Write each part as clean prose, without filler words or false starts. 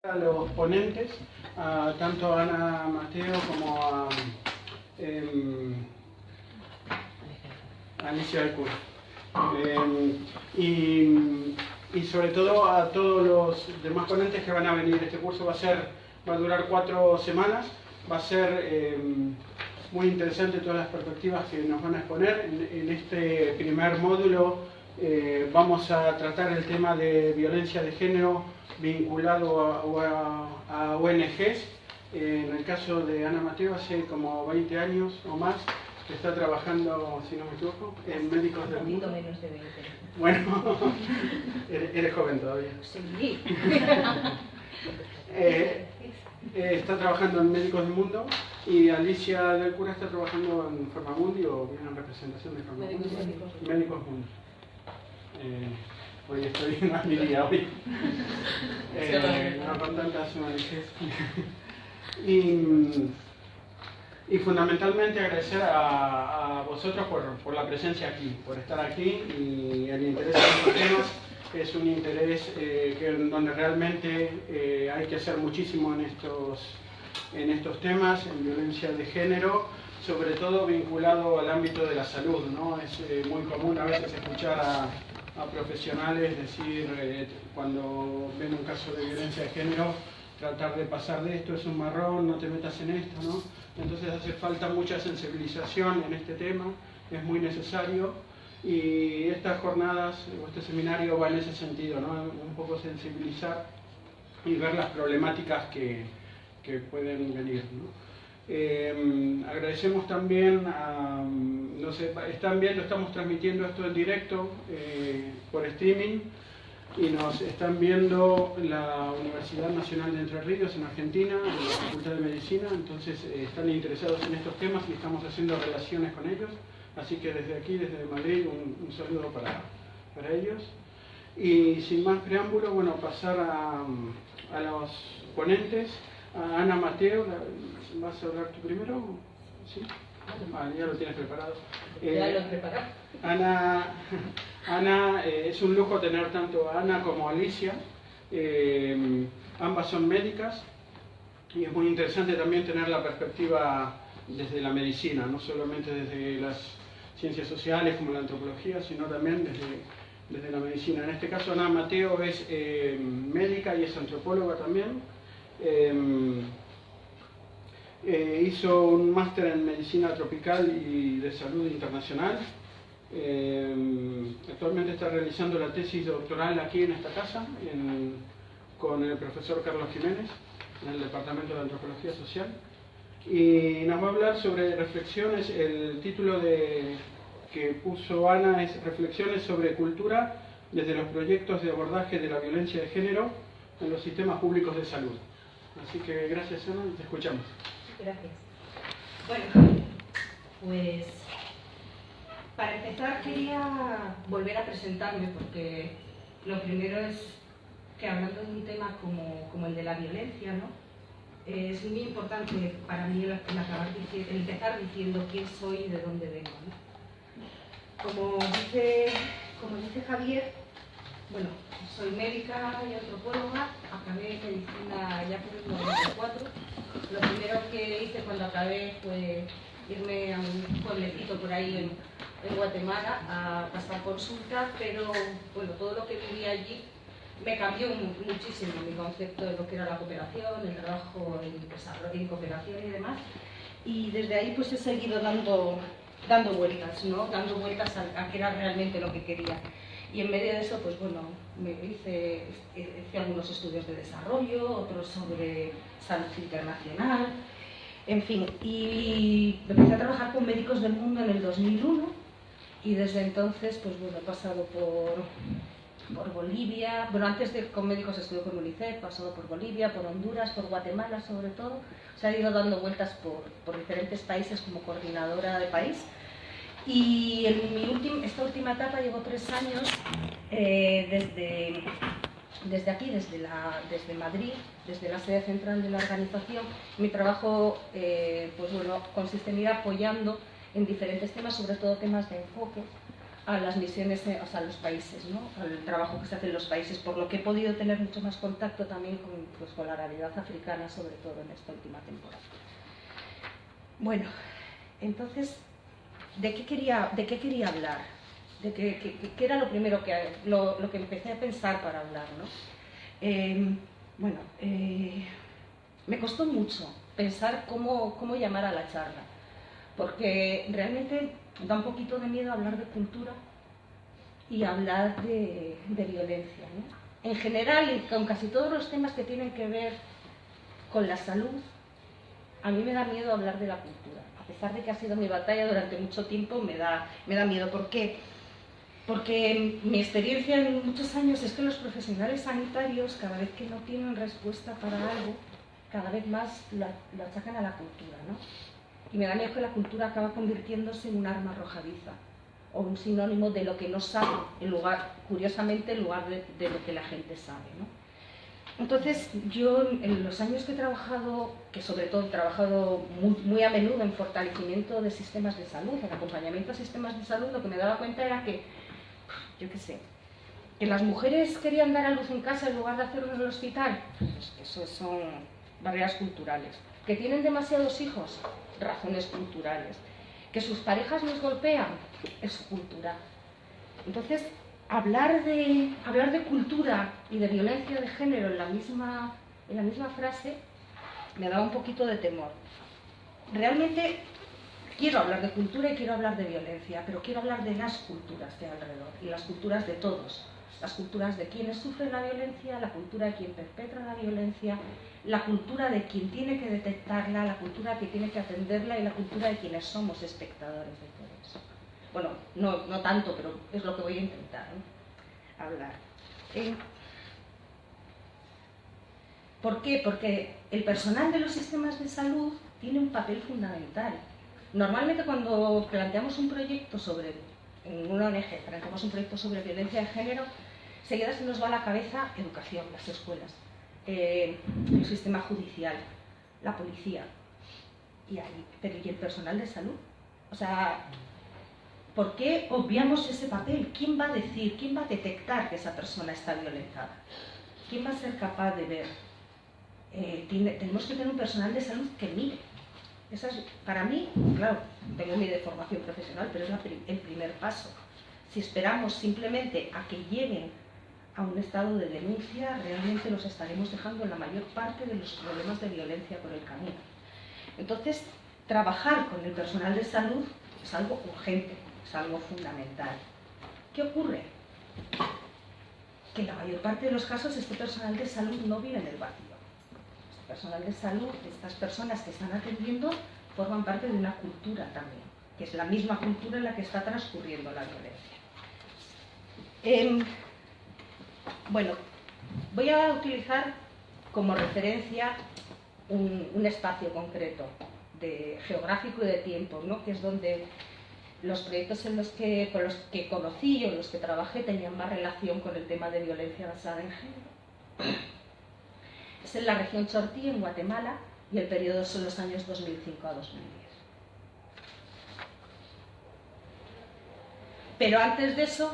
A los ponentes, tanto a Ana Mateo como a Alicia del Cura. Y sobre todo a todos los demás ponentes que van a venir. Este curso va a durar 4 semanas, va a ser muy interesante todas las perspectivas que nos van a exponer. En este primer módulo vamos a tratar el tema de violencia de género vinculado a ONGs. En el caso de Ana Mateo, hace como 20 años o más que está trabajando, si no me equivoco, en Médicos del Mundo. Menos de 20. Bueno, eres joven todavía. Sí. Está trabajando en Médicos del Mundo y Alicia del Cura está trabajando en Farmamundi o bien en representación de Farmamundi. Médicos Mundo. Hoy estoy en una día hoy. No con tantas ONGs. Y fundamentalmente agradecer a vosotros por la presencia aquí, por estar aquí, y el interés en estos temas es un interés donde realmente hay que hacer muchísimo en estos temas, en violencia de género, sobre todo vinculado al ámbito de la salud, ¿no? Es muy común a veces escuchar a profesionales decir, cuando ven un caso de violencia de género, tratar de pasar de esto, es un marrón, no te metas en esto, ¿no? Entonces hace falta mucha sensibilización en este tema, es muy necesario, y estas jornadas o este seminario va en ese sentido, ¿no? Un poco sensibilizar y ver las problemáticas que pueden venir, ¿no? Agradecemos también no sé, están viendo, estamos transmitiendo esto en directo por streaming, y nos están viendo la Universidad Nacional de Entre Ríos en Argentina, en la Facultad de Medicina, entonces están interesados en estos temas y estamos haciendo relaciones con ellos, así que desde aquí, desde Madrid, un saludo para ellos. Y sin más preámbulo, bueno, pasar a los ponentes. A Ana Mateo, ¿vas a hablar tú primero? ¿Sí? Ya lo tienes preparado. Ya lo he preparado. Ana, es un lujo tener tanto a Ana como a Alicia. Ambas son médicas y es muy interesante también tener la perspectiva desde la medicina, no solamente desde las ciencias sociales como la antropología, sino también desde la medicina. En este caso Ana Mateo es médica y es antropóloga también. Hizo un máster en medicina tropical y de salud internacional. Actualmente está realizando la tesis doctoral aquí en esta casa con el profesor Carlos Jiménez en el Departamento de Antropología Social, y nos va a hablar sobre reflexiones. El título que puso Ana es Reflexiones sobre cultura desde los proyectos de abordaje de la violencia de género en los sistemas públicos de salud. Así que gracias, Ana, te escuchamos. Gracias. Bueno, pues para empezar quería volver a presentarme, porque lo primero es que, hablando de un tema como el de la violencia, ¿no? Es muy importante para mí el empezar diciendo quién soy y de dónde vengo, ¿no? Como dice Javier, bueno, soy médica y antropóloga, acabé medicina ya por el 94. Lo primero que hice cuando acabé fue irme a un pueblecito por ahí en Guatemala a pasar consulta, pero bueno, todo lo que viví allí me cambió muchísimo mi concepto de lo que era la cooperación, el trabajo en desarrollo, en cooperación y demás. Y desde ahí pues he seguido dando vueltas, ¿no? Dando vueltas a qué era realmente lo que quería. Y en medio de eso, pues bueno, hice algunos estudios de desarrollo, otros sobre salud internacional, en fin. Y empecé a trabajar con Médicos del Mundo en el 2001, y desde entonces, pues bueno, he pasado por Bolivia. Bueno, antes de con Médicos estuve con UNICEF, he pasado por Bolivia, por Honduras, por Guatemala sobre todo. O sea, he ido dando vueltas por diferentes países como coordinadora de país. Y en esta última etapa llevo 3 años desde aquí, desde Madrid, desde la sede central de la organización. Mi trabajo pues bueno, consiste en ir apoyando en diferentes temas, sobre todo temas de enfoque, a las misiones, o sea, a los países, ¿no? Al trabajo que se hace en los países, por lo que he podido tener mucho más contacto también con, pues, con la realidad africana, sobre todo en esta última temporada. Bueno, entonces, ¿de qué quería hablar? ¿Qué era lo primero lo que empecé a pensar para hablar, ¿no? Me costó mucho pensar cómo llamar a la charla, porque realmente da un poquito de miedo hablar de cultura y hablar de violencia, ¿no? En general, y con casi todos los temas que tienen que ver con la salud, a mí me da miedo hablar de la cultura. A pesar de que ha sido mi batalla durante mucho tiempo, me da miedo. ¿Por qué? Porque mi experiencia en muchos años es que los profesionales sanitarios, cada vez que no tienen respuesta para algo, cada vez más lo achacan a la cultura, ¿no? Y me da miedo que la cultura acaba convirtiéndose en un arma arrojadiza o un sinónimo de lo que no sabe, curiosamente, en lugar de lo que la gente sabe, ¿no? Entonces, yo en los años que he trabajado, que sobre todo he trabajado muy a menudo en fortalecimiento de sistemas de salud, en acompañamiento a sistemas de salud, lo que me daba cuenta era que, yo qué sé, que las mujeres querían dar a luz en casa en lugar de hacerlo en el hospital. Pues eso son barreras culturales. Que tienen demasiados hijos, razones culturales. Que sus parejas les golpean, es cultura. Entonces, hablar de cultura y de violencia de género en la misma frase me daba un poquito de temor. Realmente quiero hablar de cultura y quiero hablar de violencia, pero quiero hablar de las culturas de alrededor y las culturas de todos. Las culturas de quienes sufren la violencia, la cultura de quien perpetra la violencia, la cultura de quien tiene que detectarla, la cultura que tiene que atenderla y la cultura de quienes somos espectadores de todo eso. Bueno, no tanto, pero es lo que voy a intentar, ¿no? Hablar. ¿Por qué? Porque el personal de los sistemas de salud tiene un papel fundamental. Normalmente cuando planteamos un proyecto en una ONG, planteamos un proyecto sobre violencia de género, enseguida se nos va a la cabeza educación, las escuelas, el sistema judicial, la policía, pero ¿y el personal de salud? O sea, ¿por qué obviamos ese papel? ¿Quién va a decir, quién va a detectar que esa persona está violentada? ¿Quién va a ser capaz de ver? Tenemos que tener un personal de salud que mire. Esa es, para mí, claro, tengo mi de formación profesional, pero es el primer paso. Si esperamos simplemente a que lleguen a un estado de denuncia, realmente los estaremos dejando en la mayor parte de los problemas de violencia por el camino. Entonces, trabajar con el personal de salud es algo urgente, es algo fundamental. ¿Qué ocurre? Que en la mayor parte de los casos este personal de salud no vive en el vacío. Este personal de salud, estas personas que están atendiendo, forman parte de una cultura también, que es la misma cultura en la que está transcurriendo la violencia. Bueno, voy a utilizar como referencia un espacio concreto geográfico y de tiempo, ¿no? Que es donde los proyectos con los que conocí o en los que trabajé tenían más relación con el tema de violencia basada en género. Es en la región Chortí, en Guatemala, y el periodo son los años 2005 a 2010. Pero antes de eso,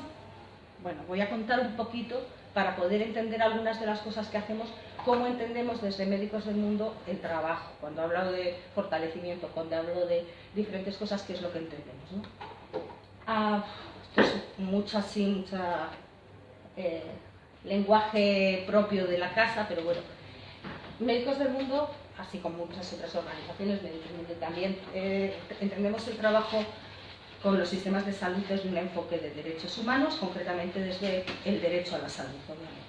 bueno, voy a contar un poquito para poder entender algunas de las cosas que hacemos, cómo entendemos desde Médicos del Mundo el trabajo. Cuando hablo de fortalecimiento, cuando hablo de diferentes cosas, ¿qué es lo que entendemos, ¿no? Esto es mucho lenguaje propio de la casa, pero bueno. Médicos del Mundo, así como muchas otras organizaciones, Médicos del Mundo también, entendemos el trabajo con los sistemas de salud desde un enfoque de derechos humanos, concretamente desde el derecho a la salud, obviamente.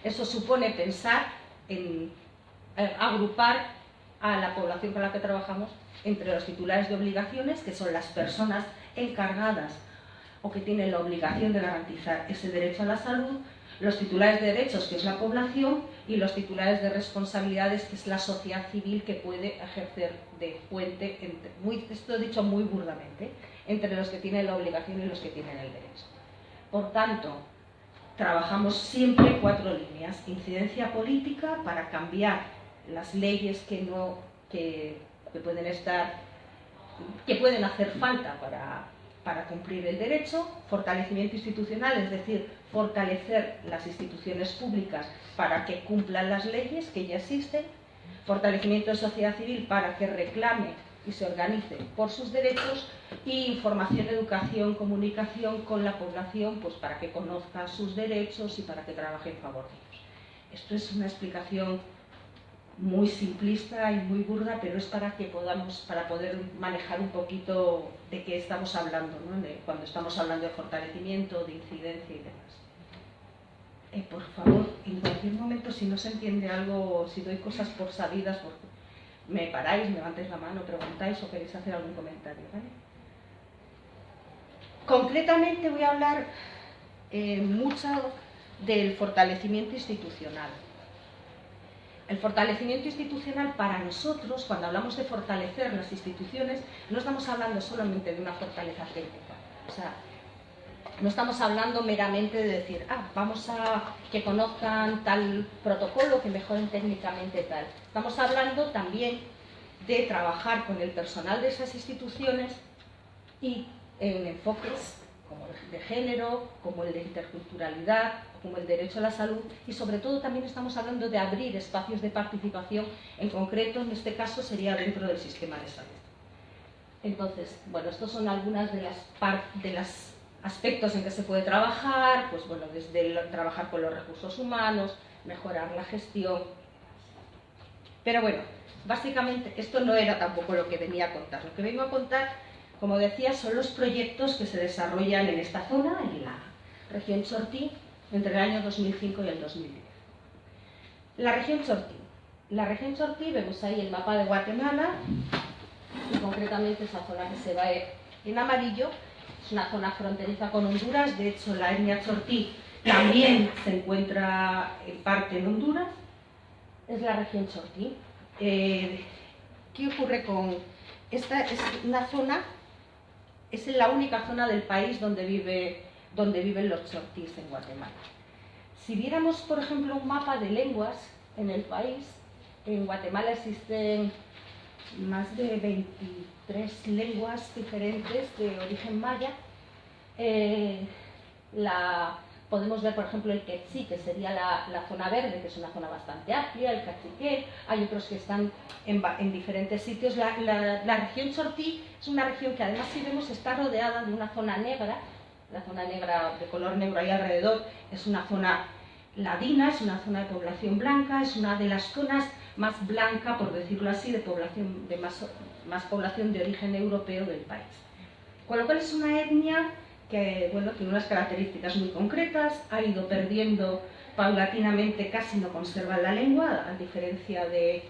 Eso supone pensar en agrupar a la población con la que trabajamos entre los titulares de obligaciones, que son las personas encargadas o que tienen la obligación de garantizar ese derecho a la salud, los titulares de derechos, que es la población, y los titulares de responsabilidades, que es la sociedad civil, que puede ejercer de puente, esto dicho muy burdamente, entre los que tienen la obligación y los que tienen el derecho. Por tanto, trabajamos siempre 4 líneas. Incidencia política para cambiar las leyes que pueden hacer falta para cumplir el derecho, fortalecimiento institucional, es decir, fortalecer las instituciones públicas para que cumplan las leyes que ya existen, fortalecimiento de sociedad civil para que reclame y se organice por sus derechos, y información, educación, comunicación con la población, pues para que conozca sus derechos y para que trabaje en favor de ellos. Esto es una explicación muy simplista y muy burda, pero es para que podamos, para poder manejar un poquito de qué estamos hablando, ¿no? Cuando estamos hablando de fortalecimiento, de incidencia y demás. Por favor, en cualquier momento, si no se entiende algo, si doy cosas por sabidas, me paráis, me levantáis la mano, preguntáis o queréis hacer algún comentario, ¿vale? Concretamente voy a hablar mucho del fortalecimiento institucional. El fortalecimiento institucional para nosotros, cuando hablamos de fortalecer las instituciones, no estamos hablando solamente de una fortaleza técnica. O sea, no estamos hablando meramente de decir, vamos a que conozcan tal protocolo, que mejoren técnicamente tal. Estamos hablando también de trabajar con el personal de esas instituciones y en enfoques como el de género, como el de interculturalidad, como el derecho a la salud, y sobre todo también estamos hablando de abrir espacios de participación, en concreto en este caso sería dentro del sistema de salud. Entonces, bueno, estos son algunas de las aspectos en que se puede trabajar, pues bueno, desde trabajar con los recursos humanos, mejorar la gestión. Pero bueno, básicamente esto no era tampoco lo que venía a contar. Lo que vengo a contar, como decía, son los proyectos que se desarrollan en esta zona, en la región Chortí, entre el año 2005 y el 2010. La región Chortí. La región Chortí, vemos ahí el mapa de Guatemala, y concretamente esa zona que se ve en amarillo, es una zona fronteriza con Honduras. De hecho, la etnia Chortí también se encuentra en parte en Honduras. Es la región Chortí. ¿Qué ocurre con esta? Es una zona, es la única zona del país donde viven los chortís en Guatemala. Si viéramos, por ejemplo, un mapa de lenguas en el país, en Guatemala existen más de 23 lenguas diferentes de origen maya. Podemos ver, por ejemplo, el quechí, que sería la zona verde, que es una zona bastante amplia, el caciquel, hay otros que están en diferentes sitios. La región Chortí es una región que además, si vemos, está rodeada de una zona negra. La zona negra, de color negro ahí alrededor, es una zona ladina, es una zona de población blanca, es una de las zonas más blanca, por decirlo así, de más población de origen europeo del país. Con lo cual es una etnia que, bueno, tiene unas características muy concretas, ha ido perdiendo paulatinamente, casi no conservan la lengua, a diferencia de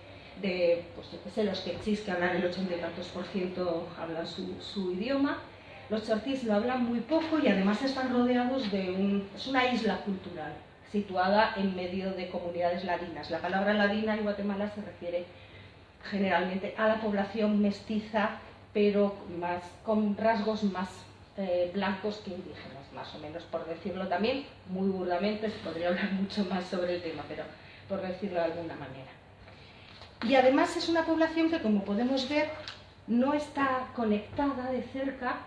pues, yo qué sé, los quechís, que hablan el 80 y tantos % hablan su idioma. Los chortís lo hablan muy poco y además están rodeados es una isla cultural, situada en medio de comunidades ladinas. La palabra ladina en Guatemala se refiere generalmente a la población mestiza, pero con rasgos más blancos que indígenas, más o menos, por decirlo también, muy burdamente. Se podría hablar mucho más sobre el tema, pero por decirlo de alguna manera. Y además es una población que, como podemos ver, no está conectada de cerca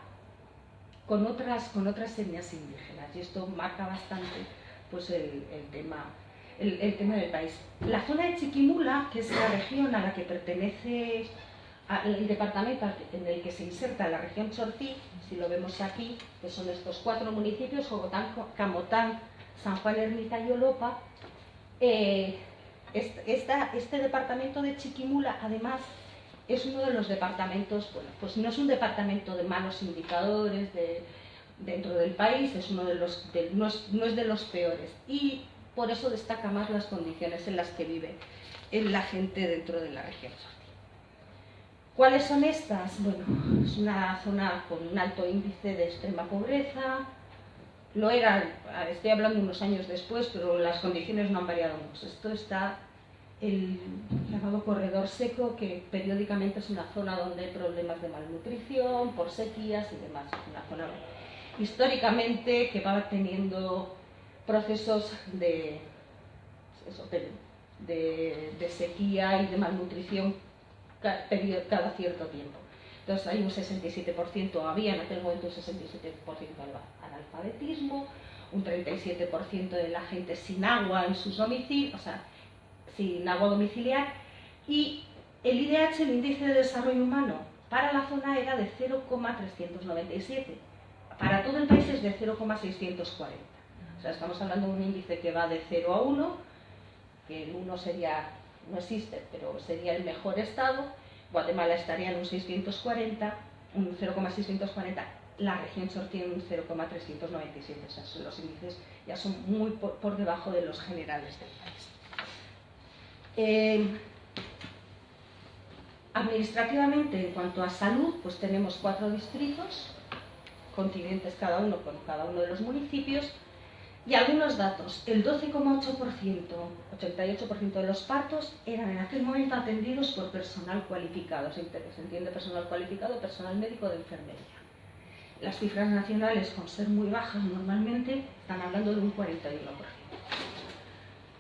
con otras etnias indígenas, y esto marca bastante pues, el tema del país. La zona de Chiquimula, que es la región a la que pertenece el departamento en el que se inserta la región Chortí, si lo vemos aquí, que son estos 4 municipios, Jogotán, Camotán, San Juan, Ermita y Olopa. Este departamento de Chiquimula, además, es uno de los departamentos, bueno, pues no es un departamento de malos indicadores dentro del país, no es de los peores, y por eso destaca más las condiciones en las que vive la gente dentro de la región. ¿Cuáles son estas? Bueno, es una zona con un alto índice de extrema pobreza. Lo era, estoy hablando unos años después, pero las condiciones no han variado mucho. Esto está el llamado corredor seco, que periódicamente es una zona donde hay problemas de malnutrición, por sequías y demás. Es una zona históricamente que va teniendo procesos de sequía y de malnutrición cada cierto tiempo. Entonces hay un 67%, había en aquel momento un 67% de analfabetismo, un 37% de la gente sin agua en sus domicilios, o sea, sin agua domiciliar, y el IDH, el Índice de Desarrollo Humano, para la zona era de 0,397. Para todo el país es de 0,640. O sea, estamos hablando de un índice que va de 0 a 1, que el 1 sería, no existe, pero sería el mejor estado. Guatemala estaría en un 640, un 0,640. La región Chor tiene un 0,397. O sea, los índices ya son muy por debajo de los generales del país. Administrativamente, en cuanto a salud, pues tenemos 4 distritos, continentes cada uno con cada uno de los municipios, y algunos datos. El 12,8%, 88% de los partos eran en aquel momento atendidos por personal cualificado. Se entiende personal cualificado, personal médico de enfermería. Las cifras nacionales, con ser muy bajas normalmente, están hablando de un 41%.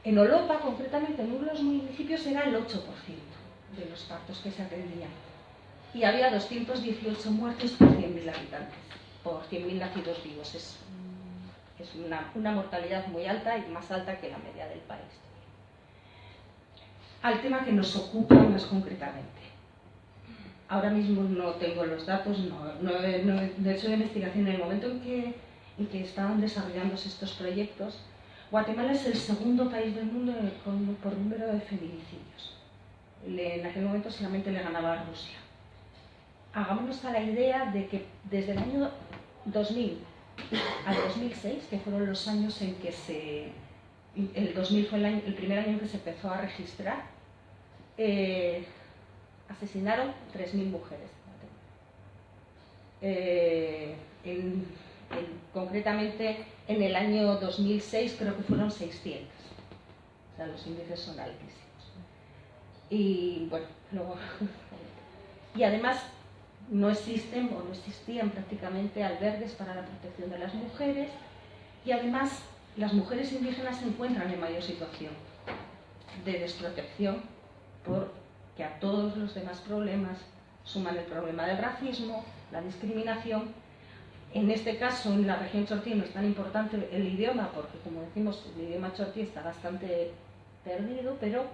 En Olopa, concretamente, en uno de los municipios era el 8% de los partos que se atendían. Y había 218 muertes por 100.000 habitantes, por 100.000 nacidos vivos. Es una mortalidad muy alta y más alta que la media del país. Al tema que nos ocupa más concretamente. Ahora mismo no tengo los datos, no he hecho investigación. En el momento en que estaban desarrollándose estos proyectos, Guatemala es el segundo país del mundo por número de feminicidios. En aquel momento solamente le ganaba a Rusia. Hagámonos a la idea de que desde el año 2000 al 2006, que fueron los años en que el 2000 fue el primer año en que se empezó a registrar, asesinaron 3.000 mujeres. Concretamente, en el año 2006 creo que fueron 600. O sea, los índices son altísimos. Y bueno, luego... y además no existen o no existían prácticamente albergues para la protección de las mujeres, y además las mujeres indígenas se encuentran en mayor situación de desprotección porque a todos los demás problemas suman el problema del racismo, la discriminación. En este caso, en la región chortí no es tan importante el idioma porque, como decimos, el idioma chortí está bastante perdido, pero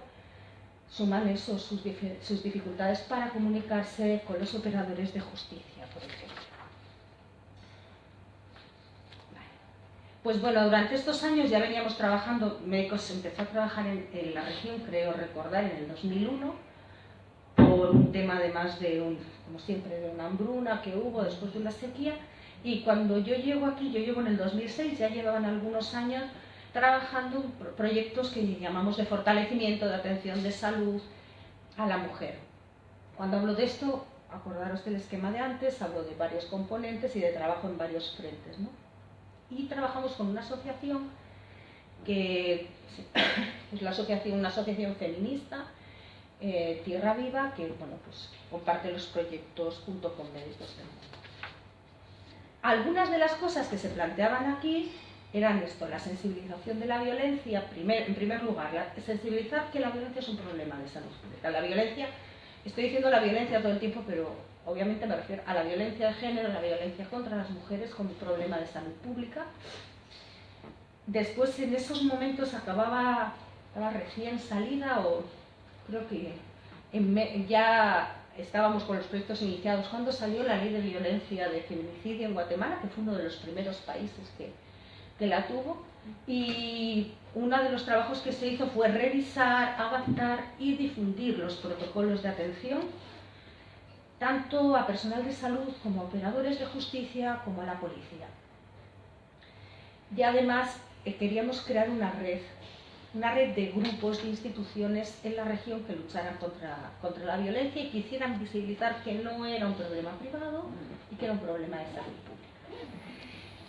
suman eso, sus dificultades para comunicarse con los operadores de justicia, por ejemplo. Pues bueno, durante estos años ya veníamos trabajando, Médicos empezó a trabajar en la región, creo recordar, en el 2001, por un tema además como siempre, de una hambruna que hubo después de una sequía, y cuando yo llego aquí, yo llego en el 2006, ya llevaban algunos años trabajando en proyectos que llamamos de fortalecimiento, de atención de salud a la mujer. Cuando hablo de esto, acordaros del esquema de antes, hablo de varios componentes y de trabajo en varios frentes, ¿no? Y trabajamos con una asociación que es una asociación feminista, Tierra Viva, que bueno, pues, comparte los proyectos junto con Médicos del Mundo. Algunas de las cosas que se planteaban aquí eran esto: la sensibilización de la violencia, en primer lugar, sensibilizar que la violencia es un problema de salud pública. La violencia, estoy diciendo la violencia todo el tiempo, pero obviamente me refiero a la violencia de género, la violencia contra las mujeres como un problema de salud pública. Después, en esos momentos, estaba recién salida, o creo que ya estábamos con los proyectos iniciados cuando salió la ley de violencia de feminicidio en Guatemala, que fue uno de los primeros países que la tuvo, y uno de los trabajos que se hizo fue revisar, adaptar y difundir los protocolos de atención tanto a personal de salud como a operadores de justicia como a la policía. Y además queríamos crear una red de grupos, de instituciones en la región que lucharan contra la violencia y que hicieran visibilizar que no era un problema privado y que era un problema de salud pública.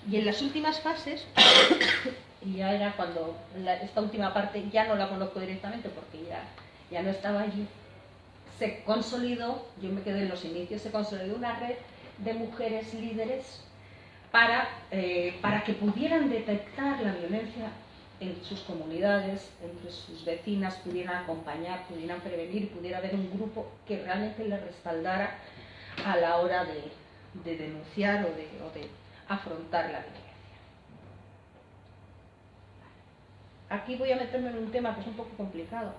Y en las últimas fases, y ya era cuando esta última parte ya no la conozco directamente porque ya no estaba allí, se consolidó, yo me quedé en los inicios, se consolidó una red de mujeres líderes para que pudieran detectar la violencia en sus comunidades, entre sus vecinas, pudieran acompañar, pudieran prevenir, pudiera haber un grupo que realmente les respaldara a la hora de denunciar o de afrontar la violencia. Aquí voy a meterme en un tema que es un poco complicado,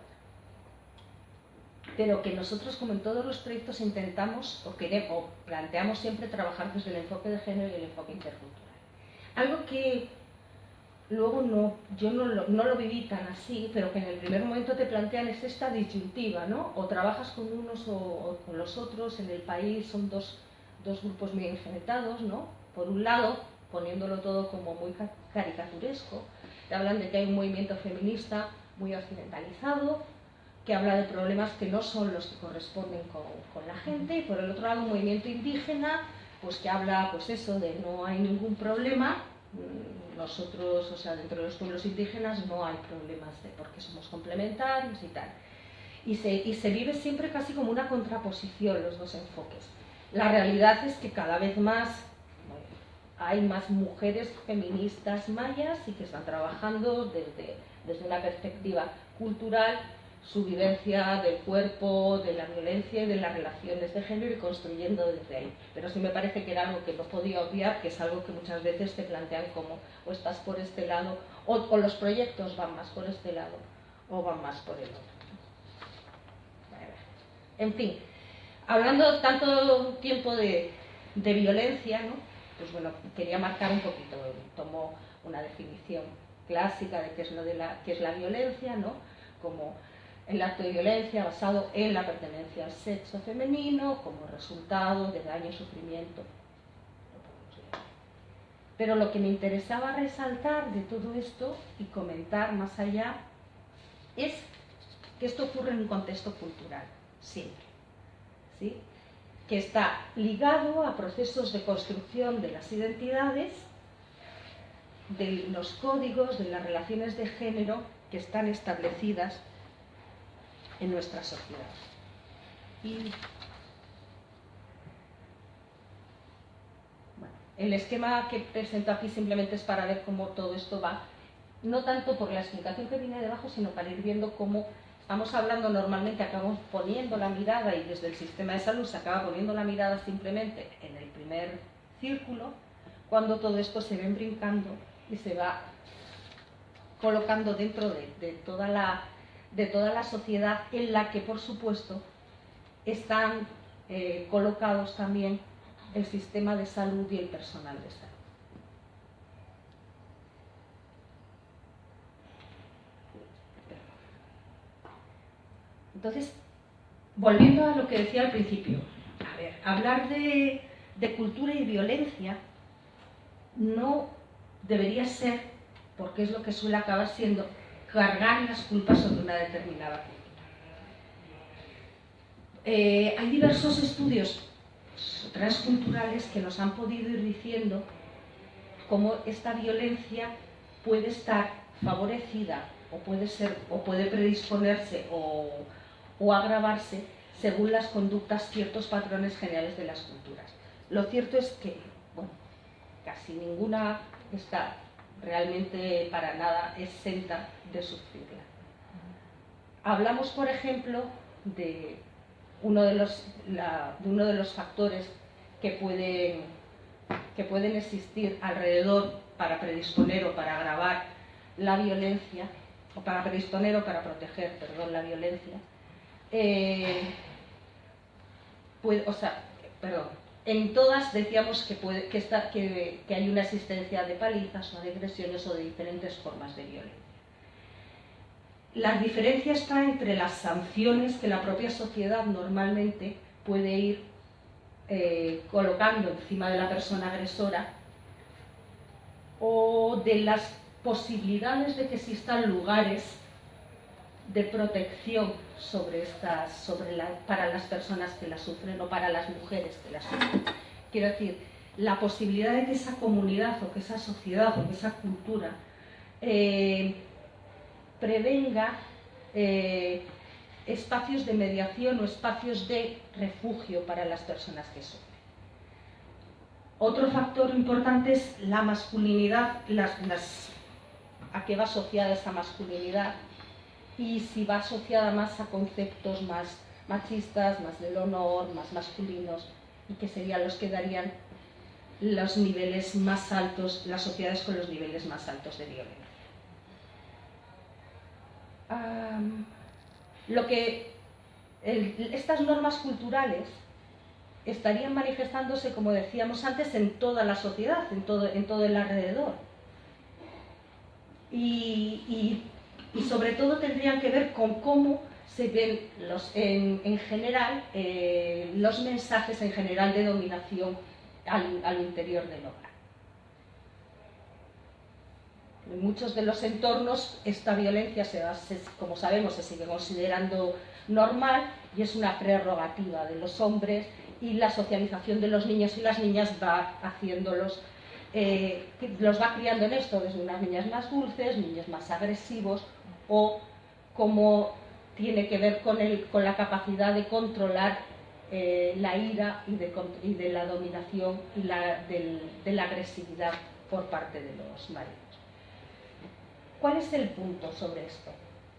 pero que nosotros, como en todos los proyectos, intentamos o planteamos siempre trabajar desde el enfoque de género y el enfoque intercultural. Algo que luego yo no lo viví tan así, pero que en el primer momento te plantean es esta disyuntiva, ¿no? O trabajas con unos o con los otros. En el país son dos grupos muy enfrentados, ¿no? Por un lado, poniéndolo todo como muy caricaturesco, te hablan de que hay un movimiento feminista muy occidentalizado, que habla de problemas que no son los que corresponden con la gente, y por el otro lado un movimiento indígena, pues que habla, pues eso, de no hay ningún problema. Nosotros, o sea, dentro de los pueblos indígenas no hay problemas porque somos complementarios y tal. Y se vive siempre casi como una contraposición los dos enfoques. La realidad es que cada vez más hay más mujeres feministas mayas y que están trabajando desde una perspectiva cultural su vivencia del cuerpo, de la violencia y de las relaciones de género, y construyendo desde ahí. Pero sí me parece que era algo que no podía obviar, que es algo que muchas veces te plantean como o estás por este lado, o los proyectos van más por este lado o van más por el otro. En fin, hablando tanto tiempo de violencia, ¿no? Pues bueno, quería marcar un poquito, tomo una definición clásica de qué es la violencia, ¿no? Como el acto de violencia basado en la pertenencia al sexo femenino como resultado de daño y sufrimiento. Pero lo que me interesaba resaltar de todo esto y comentar más allá es que esto ocurre en un contexto cultural, siempre, ¿sí? Que está ligado a procesos de construcción de las identidades, de los códigos, de las relaciones de género que están establecidas en nuestra sociedad. Y bueno, el esquema que presento aquí simplemente es para ver cómo todo esto va, no tanto por la explicación que viene debajo, sino para ir viendo cómo estamos hablando normalmente, acabamos poniendo la mirada, y desde el sistema de salud se acaba poniendo la mirada simplemente en el primer círculo, cuando todo esto se ven brincando y se va colocando dentro de toda la sociedad, en la que, por supuesto, están colocados también el sistema de salud y el personal de salud. Entonces, volviendo a lo que decía al principio, a ver, hablar de cultura y violencia no debería ser, porque es lo que suele acabar siendo, cargar las culpas sobre una determinada cultura. Hay diversos estudios transculturales que nos han podido ir diciendo cómo esta violencia puede estar favorecida o puede predisponerse o agravarse según las conductas, ciertos patrones generales de las culturas. Lo cierto es que, bueno, casi ninguna está realmente para nada exenta de sufrirla. Hablamos, por ejemplo, de uno de los factores que pueden existir alrededor para predisponer o para agravar la violencia, o para predisponer o para proteger, perdón, la violencia. En todas decíamos que hay una existencia de palizas o de agresiones o de diferentes formas de violencia. La diferencia está entre las sanciones que la propia sociedad normalmente puede ir colocando encima de la persona agresora, o de las posibilidades de que existan lugares de protección para las personas que la sufren, o para las mujeres que la sufren. Quiero decir, la posibilidad de que esa comunidad o que esa sociedad o que esa cultura prevenga espacios de mediación o espacios de refugio para las personas que sufren. Otro factor importante es la masculinidad, a qué va asociada esa masculinidad, y si va asociada más a conceptos más machistas, más del honor, más masculinos, y que serían los que darían los niveles más altos, las sociedades con los niveles más altos de violencia. Estas normas culturales estarían manifestándose, como decíamos antes, en toda la sociedad, en todo el alrededor. Y sobre todo tendrían que ver con cómo se ven en general los mensajes en general de dominación al interior del hogar. En muchos de los entornos esta violencia, como sabemos, se sigue considerando normal y es una prerrogativa de los hombres, y la socialización de los niños y las niñas va haciéndolos, los va criando en esto, desde unas niñas más dulces, niños más agresivos, o como tiene que ver con la capacidad de controlar la ira y de la dominación y de la agresividad por parte de los maridos. ¿Cuál es el punto sobre esto?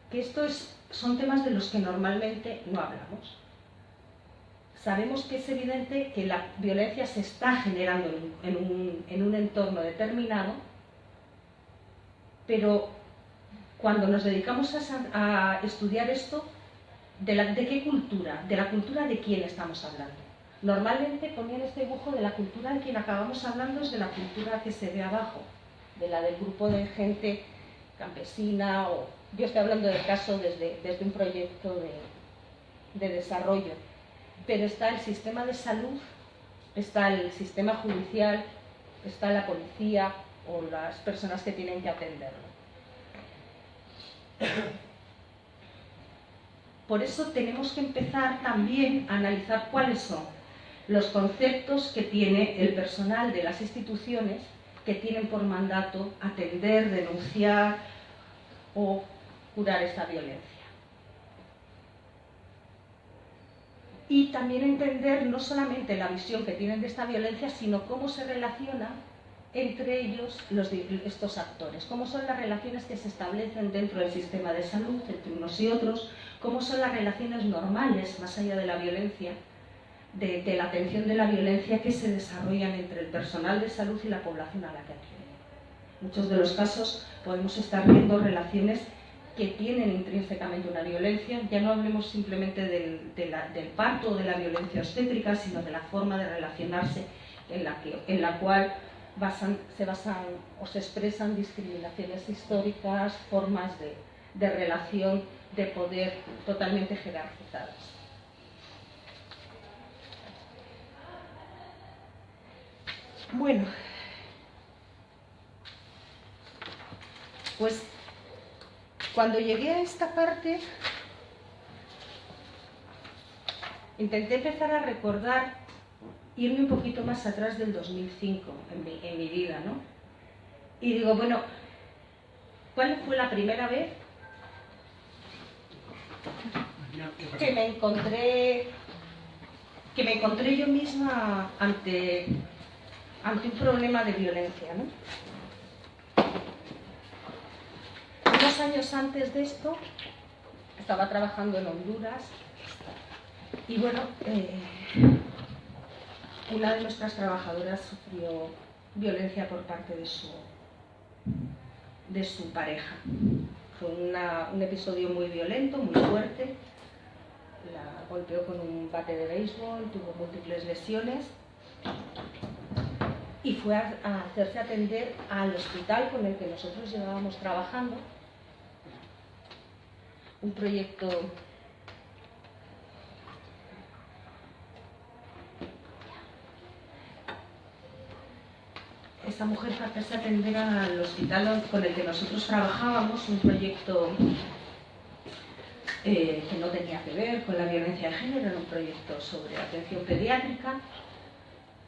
Que son temas de los que normalmente no hablamos. Sabemos que es evidente que la violencia se está generando en un entorno determinado, pero cuando nos dedicamos a estudiar esto, ¿de qué cultura? ¿De la cultura de quién estamos hablando? Normalmente ponían este dibujo de la cultura de quien acabamos hablando, es de la cultura que se ve abajo, de la del grupo de gente campesina, o yo estoy hablando del caso desde un proyecto de desarrollo. Pero está el sistema de salud, está el sistema judicial, está la policía o las personas que tienen que atenderlo. Por eso tenemos que empezar también a analizar cuáles son los conceptos que tiene el personal de las instituciones que tienen por mandato atender, denunciar o curar esta violencia. Y también entender no solamente la visión que tienen de esta violencia, sino cómo se relacionan entre ellos estos actores, cómo son las relaciones que se establecen dentro del sistema de salud, entre unos y otros, cómo son las relaciones normales, más allá de la violencia, de la atención de la violencia que se desarrollan entre el personal de salud y la población a la que atienden. En muchos de los casos podemos estar viendo relaciones que tienen intrínsecamente una violencia, ya no hablemos simplemente del parto o de la violencia obstétrica, sino de la forma de relacionarse en la cual se basan o se expresan discriminaciones históricas, formas de relación, de poder totalmente jerarquizadas. Bueno, pues cuando llegué a esta parte, intenté empezar a recordar, irme un poquito más atrás del 2005 en mi vida, ¿no? Y digo, bueno, ¿cuál fue la primera vez que me encontré yo misma ante un problema de violencia, ¿no? Unos años antes de esto, estaba trabajando en Honduras y bueno, una de nuestras trabajadoras sufrió violencia por parte de su pareja. Fue un episodio muy violento, muy fuerte. La golpeó con un bate de béisbol, tuvo múltiples lesiones y fue a hacerse atender al hospital con el que nosotros llevábamos trabajando. Un proyecto esa mujer fue a hacerse atender al hospital con el que nosotros trabajábamos, un proyecto que no tenía que ver con la violencia de género, era un proyecto sobre atención pediátrica,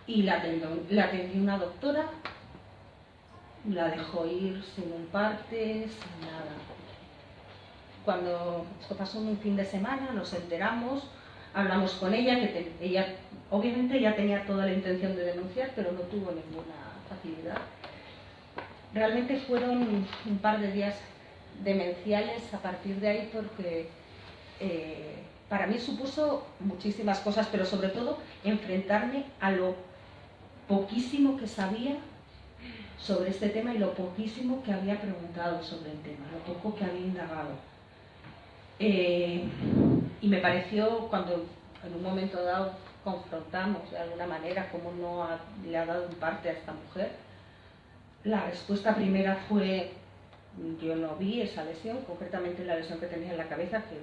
y la atendió una doctora, la dejó ir sin un parte, sin nada. Cuando esto pasó en un fin de semana, nos enteramos, hablamos con ella, que ella obviamente ya tenía toda la intención de denunciar, pero no tuvo ninguna facilidad. Realmente fueron un par de días demenciales a partir de ahí, porque para mí supuso muchísimas cosas, pero sobre todo enfrentarme a lo poquísimo que sabía sobre este tema y lo poquísimo que había preguntado sobre el tema, lo poco que había indagado. Y me pareció, cuando en un momento dado confrontamos de alguna manera cómo no le ha dado un parte a esta mujer, la respuesta primera fue: yo no vi esa lesión, concretamente la lesión que tenía en la cabeza, que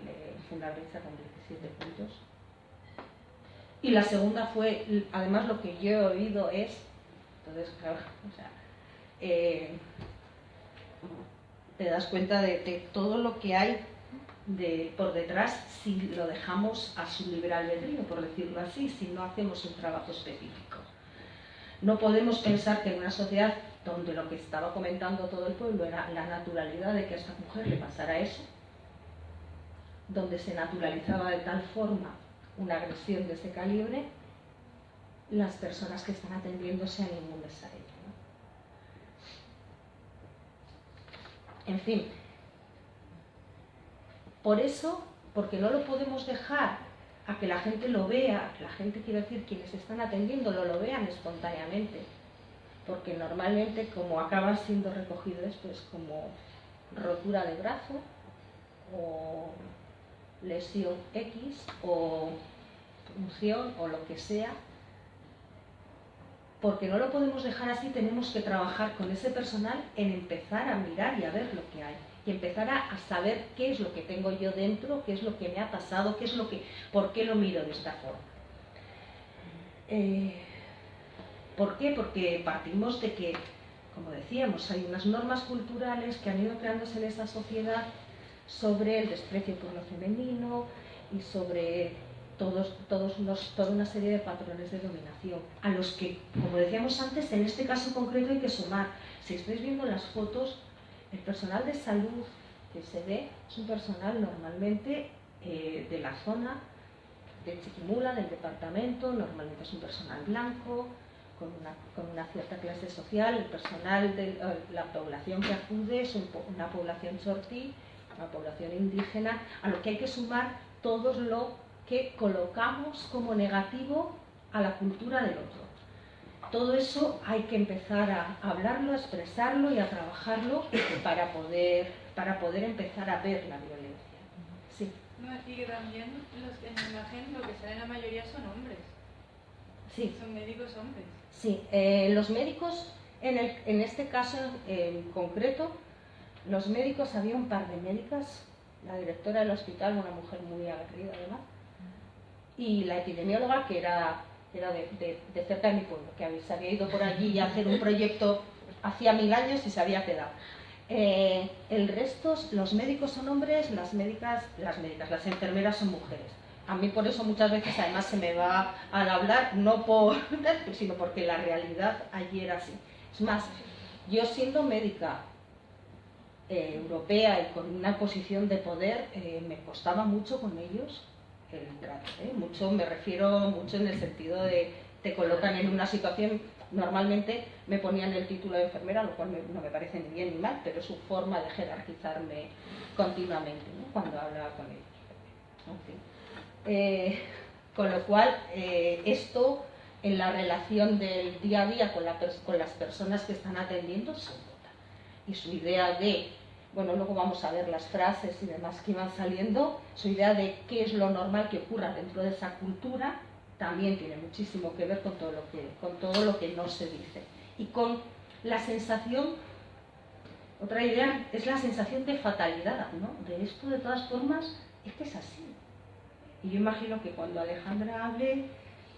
fue una brecha con 17 puntos. Y la segunda fue, además lo que yo he oído es, entonces claro, o sea, te das cuenta de todo lo que hay por detrás si lo dejamos a su libre albedrío, por decirlo así, si no hacemos un trabajo específico. No podemos pensar que en una sociedad donde lo que estaba comentando todo el pueblo era la naturalidad de que a esta mujer le pasara eso, donde se naturalizaba de tal forma una agresión de ese calibre, las personas que están atendiendo sean inmunes a ello, ¿no? En fin, por eso, porque no lo podemos dejar a que la gente lo vea, la gente, quiero decir, quienes están atendiendo lo vean espontáneamente, porque normalmente como acaba siendo recogido esto es como rotura de brazo o lesión X o punción o lo que sea, porque no lo podemos dejar así, tenemos que trabajar con ese personal en empezar a mirar y a ver lo que hay y empezar a saber qué es lo que tengo yo dentro, qué es lo que me ha pasado, por qué lo miro de esta forma. ¿Por qué? Porque partimos de que, como decíamos, hay unas normas culturales que han ido creándose en esa sociedad sobre el desprecio por lo femenino y sobre toda una serie de patrones de dominación, a los que, como decíamos antes, en este caso concreto hay que sumar. Si estáis viendo las fotos, el personal de salud que se ve es un personal normalmente de la zona de Chiquimula, del departamento, normalmente es un personal blanco, con una cierta clase social. El personal de la población que acude es una población chortí, una población indígena, a lo que hay que sumar todo lo que colocamos como negativo a la cultura del otro. Todo eso hay que empezar a hablarlo, a expresarlo y a trabajarlo para poder empezar a ver la violencia. Sí. No, y que también en la imagen lo que sale la mayoría son hombres. Sí. Son médicos hombres. Sí, los médicos, en este caso en concreto, los médicos, había un par de médicas, la directora del hospital, una mujer muy aguerrida además, y la epidemióloga, que era de cerca de mi pueblo, que se había ido por allí a hacer un proyecto hacía 1000 años y se había quedado. El resto, los médicos son hombres, las enfermeras son mujeres. A mí por eso muchas veces además se me va al hablar, no sino porque la realidad allí era así. Es más, yo siendo médica europea y con una posición de poder, me costaba mucho con ellos el trato, mucho, me refiero mucho en el sentido de te colocan en una situación, normalmente me ponían el título de enfermera, lo cual no me parece ni bien ni mal, pero es su forma de jerarquizarme continuamente, ¿no? Cuando hablaba con ellos. En fin. Con lo cual, esto en la relación del día a día con las personas que están atendiendo se nota. Y su idea de, bueno, luego vamos a ver las frases y demás que iban saliendo, su idea de qué es lo normal que ocurra dentro de esa cultura también tiene muchísimo que ver con todo lo que no se dice. Y con la sensación, otra idea, es la sensación de fatalidad, ¿no? De esto, de todas formas, es que es así. Y yo imagino que cuando Alejandra hable,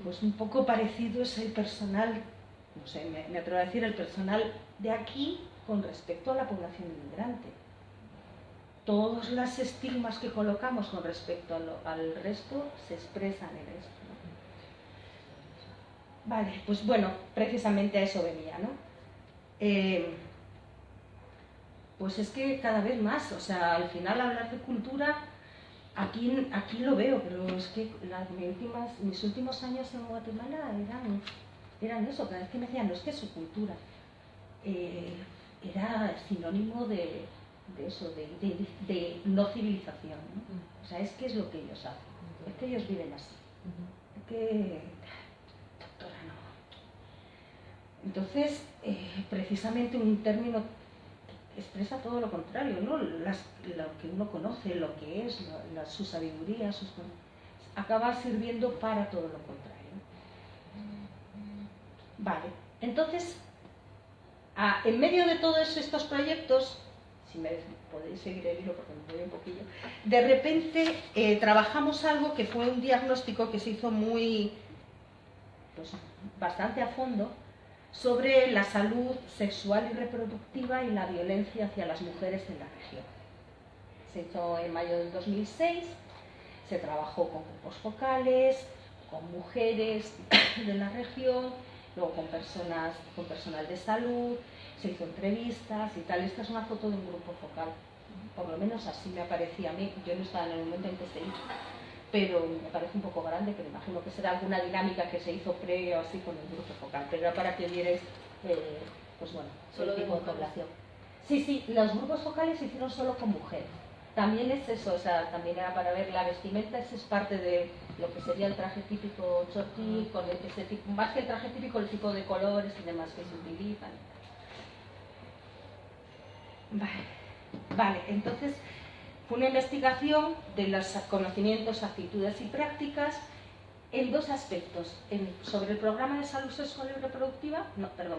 pues un poco parecido es el personal, no sé, me atrevo a decir, el personal de aquí con respecto a la población inmigrante. Todos los estigmas que colocamos con respecto al resto se expresan en esto, ¿no? Vale, pues bueno, precisamente a eso venía, ¿no? Pues es que cada vez más, o sea, al final hablar de cultura, aquí lo veo, pero es que mis últimos años en Guatemala eran eso, cada vez que me decían, no, es que es su cultura, era sinónimo de eso, de no civilización, ¿no? O sea, es que es lo que ellos hacen. es que ellos viven así, es que, doctora, no. Entonces, precisamente un término expresa todo lo contrario, ¿no? Lo que uno conoce, lo que es, su sabiduría, acaba sirviendo para todo lo contrario. Vale, entonces, en medio de todos estos proyectos, si me podéis seguir el hilo porque me voy un poquillo, de repente trabajamos algo que fue un diagnóstico que se hizo bastante a fondo, sobre la salud sexual y reproductiva y la violencia hacia las mujeres en la región. Se hizo en mayo del 2006, se trabajó con grupos focales, con mujeres de la región, luego con personal de salud, se hizo entrevistas y tal. Esta es una foto de un grupo focal, por lo menos así me parecía a mí. Yo no estaba en el momento en que se hizo, pero me parece un poco grande, pero imagino que será alguna dinámica que se hizo pre o así con el grupo focal, pero era para que vierais, pues bueno, Solo el tipo de de población. Sí, los grupos focales se hicieron solo con mujeres. También es eso, o sea, también era para ver la vestimenta, eso es parte de lo que sería el traje típico chotí, con ese tipo, más que el traje típico, el tipo de colores y demás que se utilizan. Vale, entonces fue una investigación de los conocimientos, actitudes y prácticas en dos aspectos, sobre el programa de salud sexual y reproductiva,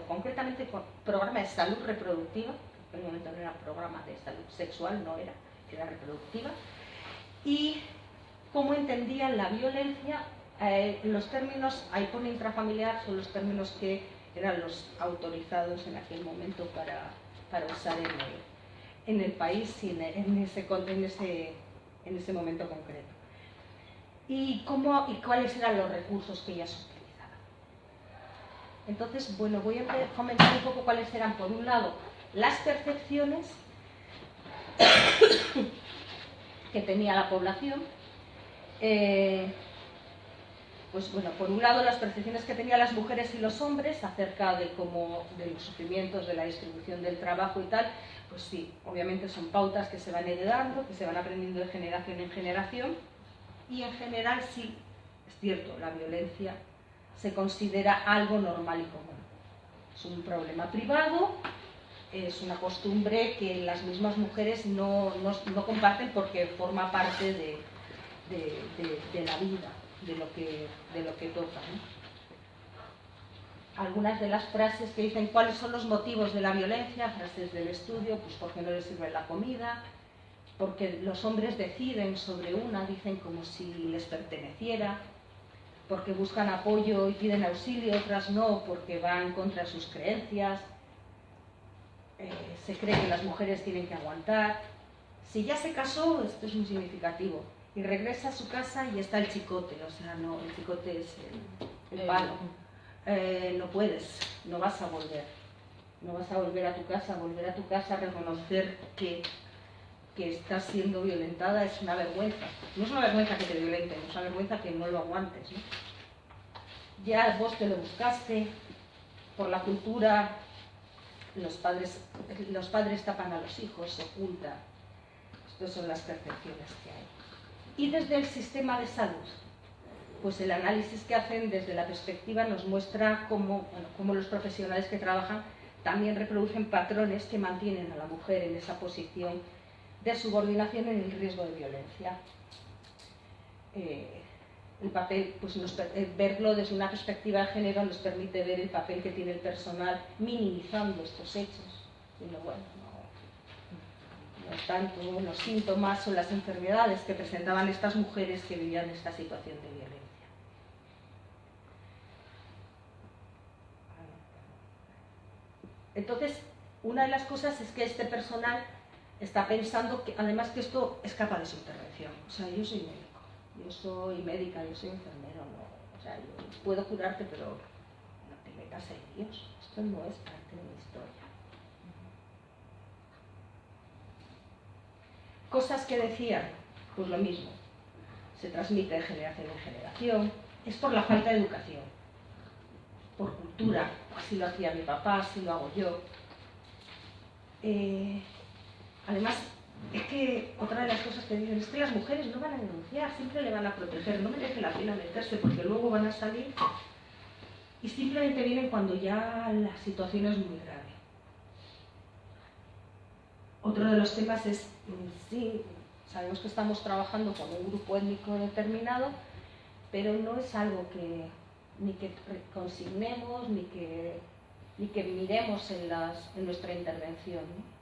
concretamente con programa de salud reproductiva, en el momento no era programa de salud sexual, era reproductiva, y cómo entendían la violencia. Los términos, ahí pone intrafamiliar, son los términos que eran los autorizados en aquel momento para usar en el país y en ese momento concreto. Y cuáles eran los recursos que ellas utilizaban. Entonces, bueno, voy a comentar un poco cuáles eran, por un lado, las percepciones que tenía la población. Pues bueno, por un lado las percepciones que tenían las mujeres y los hombres acerca de los sufrimientos, de la distribución del trabajo y tal, pues sí, obviamente son pautas que se van heredando, que se van aprendiendo de generación en generación, y en general sí, es cierto, la violencia se considera algo normal y común. Es un problema privado, es una costumbre que las mismas mujeres no comparten porque forma parte de la vida, de lo que toca, ¿no? Algunas de las frases que dicen cuáles son los motivos de la violencia, frases del estudio, pues porque no les sirve la comida, porque los hombres deciden sobre una, dicen como si les perteneciera, porque buscan apoyo y piden auxilio, otras no, porque van contra sus creencias, se cree que las mujeres tienen que aguantar. Si ya se casó, esto es muy significativo, y regresa a su casa y está el chicote, o sea, no, el chicote es el palo. No puedes, no vas a volver a tu casa. Volver a tu casa, reconocer que estás siendo violentada es una vergüenza. No es una vergüenza que te violenten, es una vergüenza que no lo aguantes, ¿no? Ya vos te lo buscaste, por la cultura, los padres tapan a los hijos, se oculta. Estas son las percepciones que hay. Y desde el sistema de salud, pues el análisis que hacen desde la perspectiva nos muestra cómo los profesionales que trabajan también reproducen patrones que mantienen a la mujer en esa posición de subordinación en el riesgo de violencia. El papel, pues verlo desde una perspectiva de género nos permite ver el papel que tiene el personal minimizando estos hechos. Diciendo, bueno, no tanto los síntomas o las enfermedades que presentaban estas mujeres que vivían esta situación de violencia. Entonces, una de las cosas es que este personal está pensando que además que esto escapa de su intervención. O sea, yo soy médico, yo soy médica, yo soy enfermero, no, o sea, yo puedo curarte, pero no te metas en Dios. Esto no es parte de mi historia. Cosas que decían, pues lo mismo, se transmite de generación en generación, es por la falta de educación, por cultura, así lo hacía mi papá, así lo hago yo. Además, es que otra de las cosas que dicen es que las mujeres no van a denunciar, siempre le van a proteger, no merece la pena meterse porque luego van a salir y simplemente vienen cuando ya la situación es muy grave. Otro de los temas es, sí, sabemos que estamos trabajando con un grupo étnico determinado, pero no es algo que ni que consignemos ni que miremos en nuestra intervención, ¿no?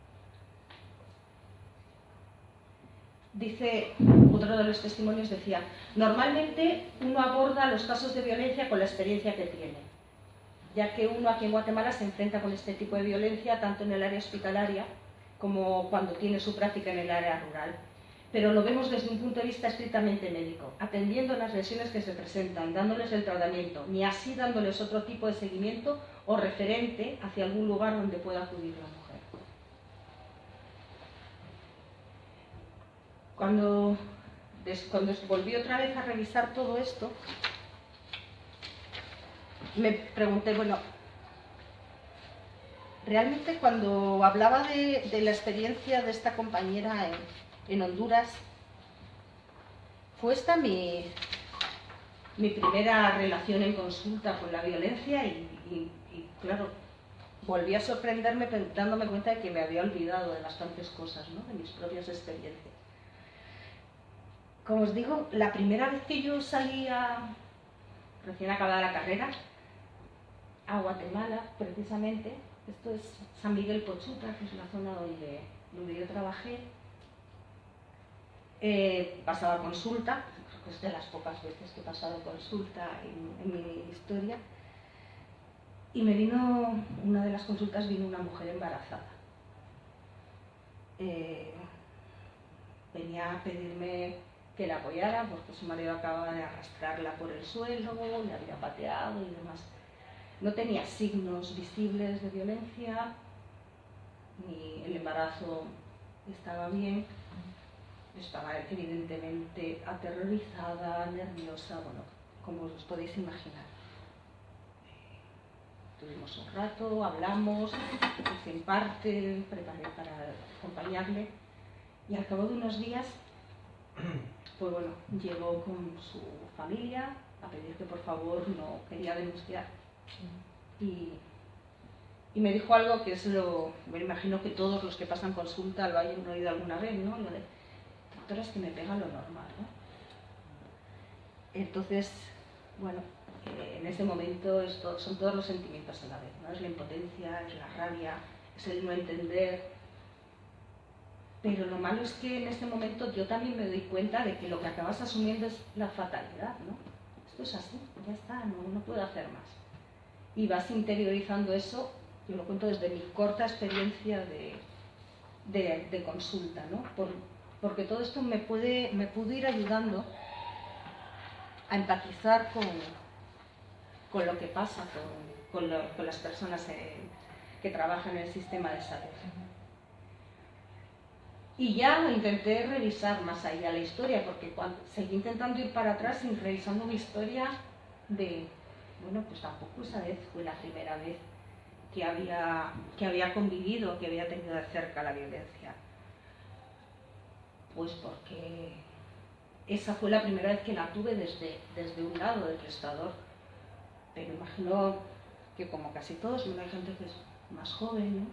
Dice, otro de los testimonios decía, normalmente uno aborda los casos de violencia con la experiencia que tiene, ya que uno aquí en Guatemala se enfrenta con este tipo de violencia tanto en el área hospitalaria como cuando tiene su práctica en el área rural. Pero lo vemos desde un punto de vista estrictamente médico, atendiendo las lesiones que se presentan, dándoles el tratamiento, ni así dándoles otro tipo de seguimiento o referente hacia algún lugar donde pueda acudir la mujer. Cuando volví otra vez a revisar todo esto, me pregunté, bueno, realmente cuando hablaba de la experiencia de esta compañera en Honduras, fue esta mi primera relación en consulta con la violencia y claro, volví a sorprenderme dándome cuenta de que me había olvidado de bastantes cosas, ¿no? De mis propias experiencias. Como os digo, la primera vez que yo salí recién acabada la carrera, a Guatemala, precisamente, esto es San Miguel Pochuta, que es la zona donde yo trabajé, pasaba consulta, creo que es de las pocas veces que he pasado consulta en mi historia, y me vino, una de las consultas vino una mujer embarazada. Venía a pedirme que la apoyara porque su marido acababa de arrastrarla por el suelo, le había pateado y demás. No tenía signos visibles de violencia, ni el embarazo estaba bien, estaba evidentemente aterrorizada, nerviosa, bueno, como os podéis imaginar. Tuvimos un rato, hablamos, hice en parte, preparé para acompañarle y al cabo de unos días, pues bueno, llegó con su familia a pedir que por favor no quería denunciar. Y me dijo algo que es me imagino que todos los que pasan consulta lo hayan oído alguna vez, ¿no? Lo de, doctora, es que me pega lo normal, ¿no? Entonces, bueno, en ese momento son todos los sentimientos a la vez, ¿no? Es la impotencia, es la rabia, es el no entender. Pero lo malo es que en ese momento yo también me doy cuenta de que lo que acabas asumiendo es la fatalidad, ¿no? Esto es así, ya está, no puedo hacer más. Y vas interiorizando eso, yo lo cuento desde mi corta experiencia de consulta, ¿no? Porque todo esto me pudo ir ayudando a empatizar con lo que pasa con las personas que trabajan en el sistema de salud. Y ya intenté revisar más allá la historia, porque seguí intentando ir para atrás y revisando mi historia bueno, pues tampoco esa vez fue la primera vez que había convivido, que había tenido de cerca la violencia. Pues porque esa fue la primera vez que la tuve desde un lado del prestador. Pero imagino que como casi todos, hay gente que es más joven, ¿no?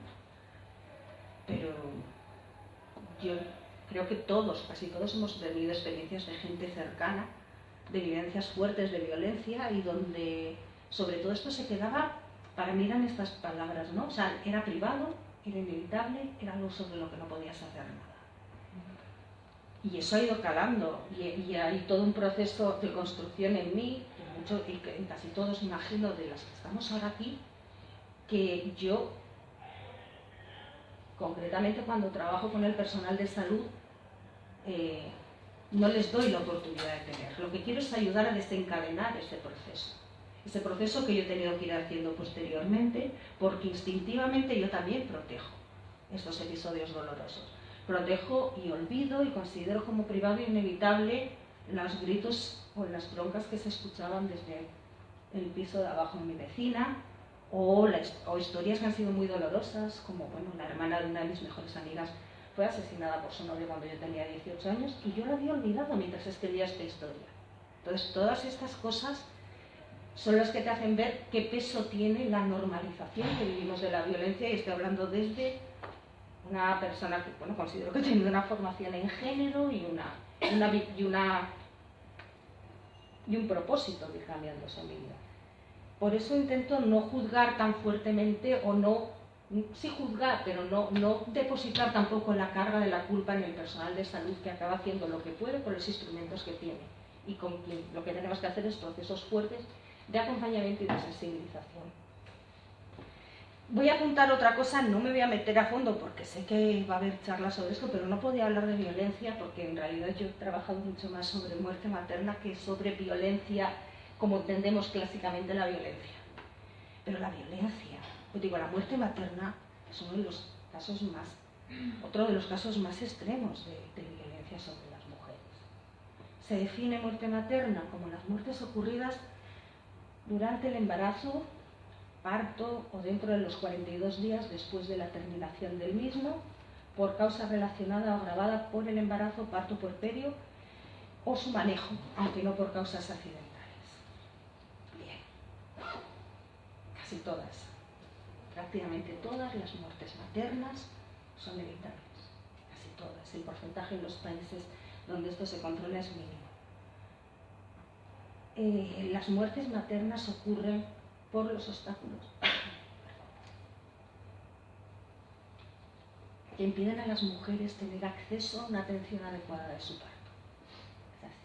Pero yo creo que casi todos hemos tenido experiencias de gente cercana, de vivencias fuertes de violencia y donde sobre todo esto se quedaba, para mí eran estas palabras, ¿no? O sea, era privado, era inevitable, era algo sobre lo que no podías hacer nada. Y eso ha ido calando y hay todo un proceso de construcción en mí, y en casi todos, imagino, de las que estamos ahora aquí, que yo concretamente cuando trabajo con el personal de salud, no les doy la oportunidad de tener. Lo que quiero es ayudar a desencadenar ese proceso que yo he tenido que ir haciendo posteriormente, porque instintivamente yo también protejo esos episodios dolorosos. Protejo y olvido y considero como privado e inevitable los gritos o las broncas que se escuchaban desde el piso de abajo de mi vecina, o historias que han sido muy dolorosas, como bueno, la hermana de una de mis mejores amigas fue asesinada por su novio cuando yo tenía 18 años y yo la había olvidado mientras escribía esta historia. Entonces, todas estas cosas son las que te hacen ver qué peso tiene la normalización que vivimos de la violencia, y estoy hablando desde una persona que, bueno, considero que ha tenido una formación en género y un propósito de ir cambiándose en mi vida. Por eso intento no juzgar tan fuertemente, o no, sí juzgar, pero no depositar tampoco la carga de la culpa en el personal de salud, que acaba haciendo lo que puede con los instrumentos que tiene, y con quien lo que tenemos que hacer es procesos fuertes de acompañamiento y de sensibilización. Voy a apuntar otra cosa, no me voy a meter a fondo porque sé que va a haber charlas sobre esto, pero no podía hablar de violencia porque en realidad yo he trabajado mucho más sobre muerte materna que sobre violencia como entendemos clásicamente la violencia. Pero la violencia, pues digo, la muerte materna es otro de los casos más extremos de violencia sobre las mujeres. Se define muerte materna como las muertes ocurridas durante el embarazo, parto o dentro de los 42 días después de la terminación del mismo, por causa relacionada o agravada por el embarazo, parto puerperio o su manejo, aunque no por causas accidentales. Bien, casi todas, prácticamente todas las muertes maternas son evitables, casi todas. El porcentaje en los países donde esto se controla es mínimo. Las muertes maternas ocurren por los obstáculos que impiden a las mujeres tener acceso a una atención adecuada de su parto. Es así.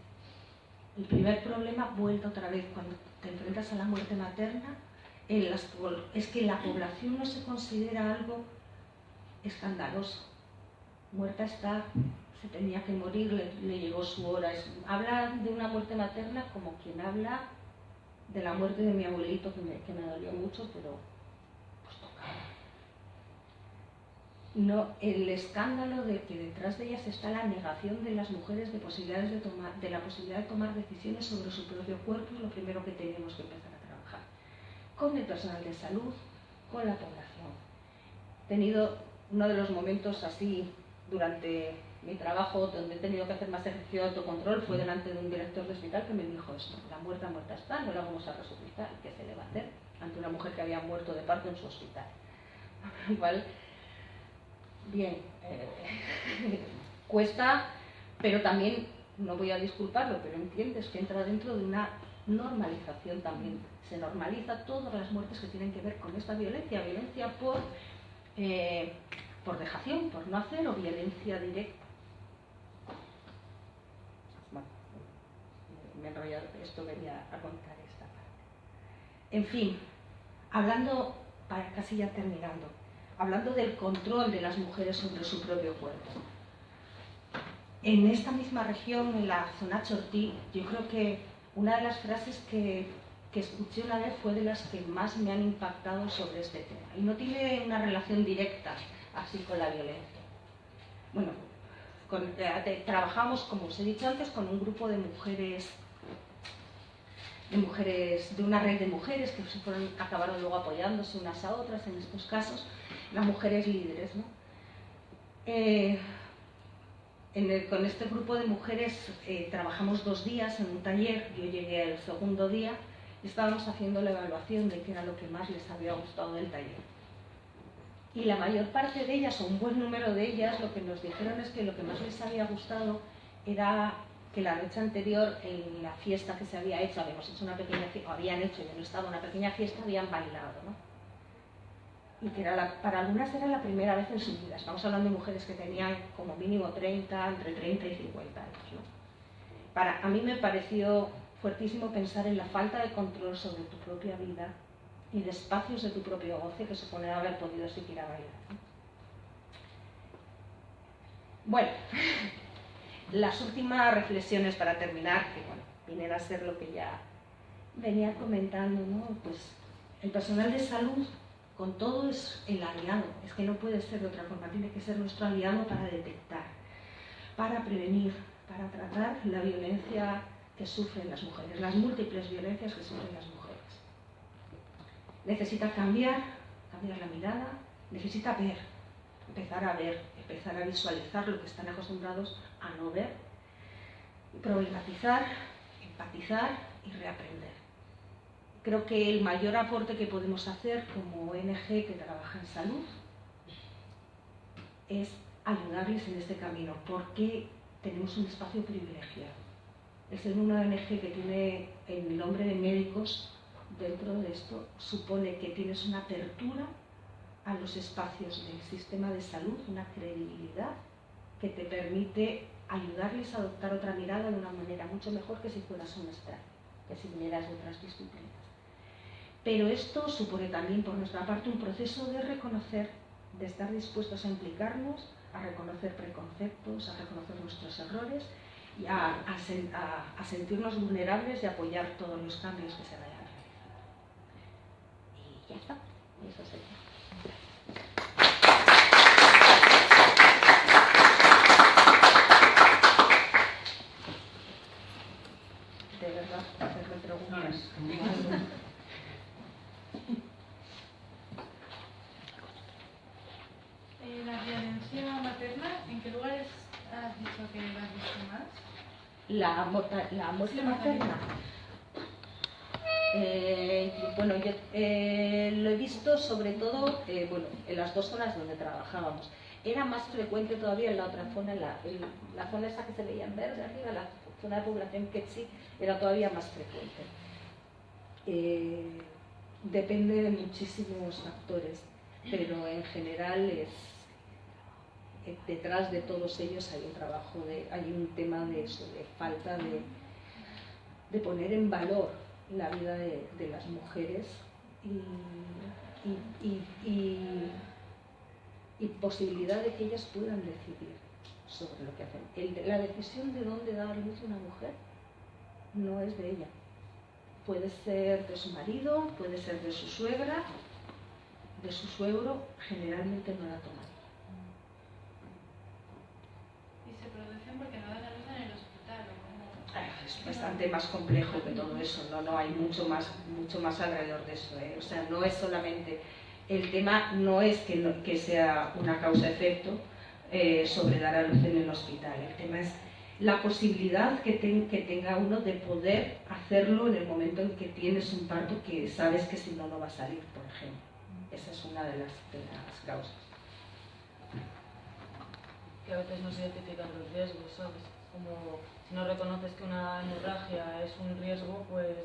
El primer problema, vuelta otra vez, cuando te enfrentas a la muerte materna, es que la población no se considera algo escandaloso. Muerta está, se tenía que morir, le llegó su hora. Habla de una muerte materna como quien habla de la muerte de mi abuelito, que me dolió mucho, pero pues tocaba. No, el escándalo de que detrás de ellas está la negación de las mujeres de la posibilidad de tomar decisiones sobre su propio cuerpo, es lo primero que tenemos que empezar a trabajar. Con el personal de salud, con la población. He tenido uno de los momentos así durante mi trabajo donde he tenido que hacer más ejercicio de autocontrol, fue delante de un director de hospital que me dijo esto: la muerta está, no la vamos a resucitar. ¿Qué se le va a hacer ante una mujer que había muerto de parto en su hospital? Igual, bien, cuesta, pero también, no voy a disculparlo, pero entiendes que entra dentro de una normalización también. Se normaliza todas las muertes que tienen que ver con esta violencia por dejación, por no hacer, o violencia directa. Bueno, me he enrollado, esto venía a contar esta parte. En fin, hablando, casi ya terminando, hablando del control de las mujeres sobre su propio cuerpo. En esta misma región, en la zona Chortí, yo creo que una de las frases que escuché una vez fue de las que más me han impactado sobre este tema. Y no tiene una relación directa así con la violencia. Bueno, trabajamos, como os he dicho antes, con un grupo de mujeres, de una red de mujeres que acabaron luego apoyándose unas a otras en estos casos, las mujeres líderes, ¿no? Con este grupo de mujeres trabajamos 2 días en un taller. Yo llegué el segundo día y estábamos haciendo la evaluación de qué era lo que más les había gustado del taller. Y la mayor parte de ellas, o un buen número de ellas, lo que nos dijeron es que lo que más les había gustado era que la noche anterior, en la fiesta que se había hecho, habían hecho, yo no estaba, una pequeña fiesta, habían bailado, ¿no? Y que para algunas era la primera vez en su vida. Estamos hablando de mujeres que tenían como mínimo entre 30 y 50 años, ¿no? A mí me pareció fuertísimo pensar en la falta de control sobre tu propia vida y de espacios de tu propio goce que supone haber podido siquiera bailar, ¿no? Bueno, las últimas reflexiones para terminar, que bueno, vienen a ser lo que ya venía comentando, ¿no? Pues el personal de salud, con todo, es el aliado. Es que no puede ser de otra forma, tiene que ser nuestro aliado para detectar, para prevenir, para tratar la violencia que sufren las mujeres, las múltiples violencias que sufren las mujeres. Necesita cambiar la mirada, necesita ver empezar a ver, empezar a visualizar lo que están acostumbrados a no ver, problematizar, empatizar y reaprender. Creo que el mayor aporte que podemos hacer como ONG que trabaja en salud es ayudarles en este camino, porque tenemos un espacio privilegiado. El ser una ONG que tiene el nombre de médicos dentro de esto supone que tienes una apertura a los espacios del sistema de salud, una credibilidad que te permite ayudarles a adoptar otra mirada de una manera mucho mejor que si fueras un extraño, que si vinieras de otras disciplinas. Pero esto supone también por nuestra parte un proceso de reconocer, de estar dispuestos a implicarnos, a reconocer preconceptos, a reconocer nuestros errores y a sentirnos vulnerables y apoyar todos los cambios que se vayan a realizar. Y ya está, eso sería. De verdad, hacerme preguntas. La violencia materna, ¿en qué lugares has dicho que la has visto más? La muerte materna. Bueno, yo lo he visto sobre todo en las dos zonas donde trabajábamos. Era más frecuente todavía en la otra zona, en la zona esa que se veía en verde arriba, la zona de población quechí, era todavía más frecuente. Depende de muchísimos factores, pero en general detrás de todos ellos hay un trabajo, hay un tema de eso, de falta de poner en valor la vida de las mujeres y posibilidad de que ellas puedan decidir sobre lo que hacen. La decisión de dónde dar luz a una mujer no es de ella. Puede ser de su marido, puede ser de su suegra, de su suegro, generalmente no la toman. ¿Y se producen porque no dan la luz en el hospital? Es bastante más complejo que todo eso, no hay mucho más alrededor de eso, ¿eh? O sea, no es solamente, el tema no es que sea una causa-efecto sobre dar a luz en el hospital, el tema es la posibilidad que tenga uno de poder hacerlo en el momento en que tienes un parto que sabes que si no, no va a salir, por ejemplo. Esa es una de las causas. Que a veces no se identifican los riesgos, ¿sabes? Como si no reconoces que una hemorragia es un riesgo, pues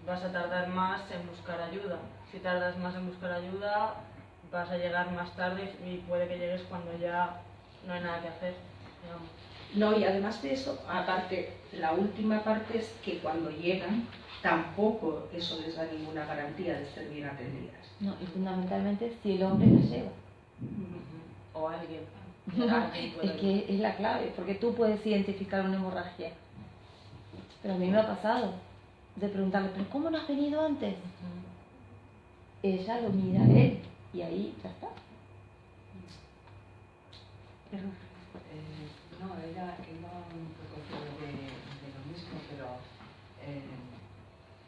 vas a tardar más en buscar ayuda. Si tardas más en buscar ayuda, vas a llegar más tarde y puede que llegues cuando ya no hay nada que hacer, digamos. No, y además de eso, aparte, la última parte es que cuando llegan, tampoco eso les da ninguna garantía de ser bien atendidas. No, y fundamentalmente si el hombre las lleva. O alguien. Es que es la clave, porque tú puedes identificar una hemorragia. Pero a mí me ha pasado de preguntarle, ¿pero cómo no has venido antes? Ella lo mira a él y ahí ya está. No, era un poco de lo mismo, pero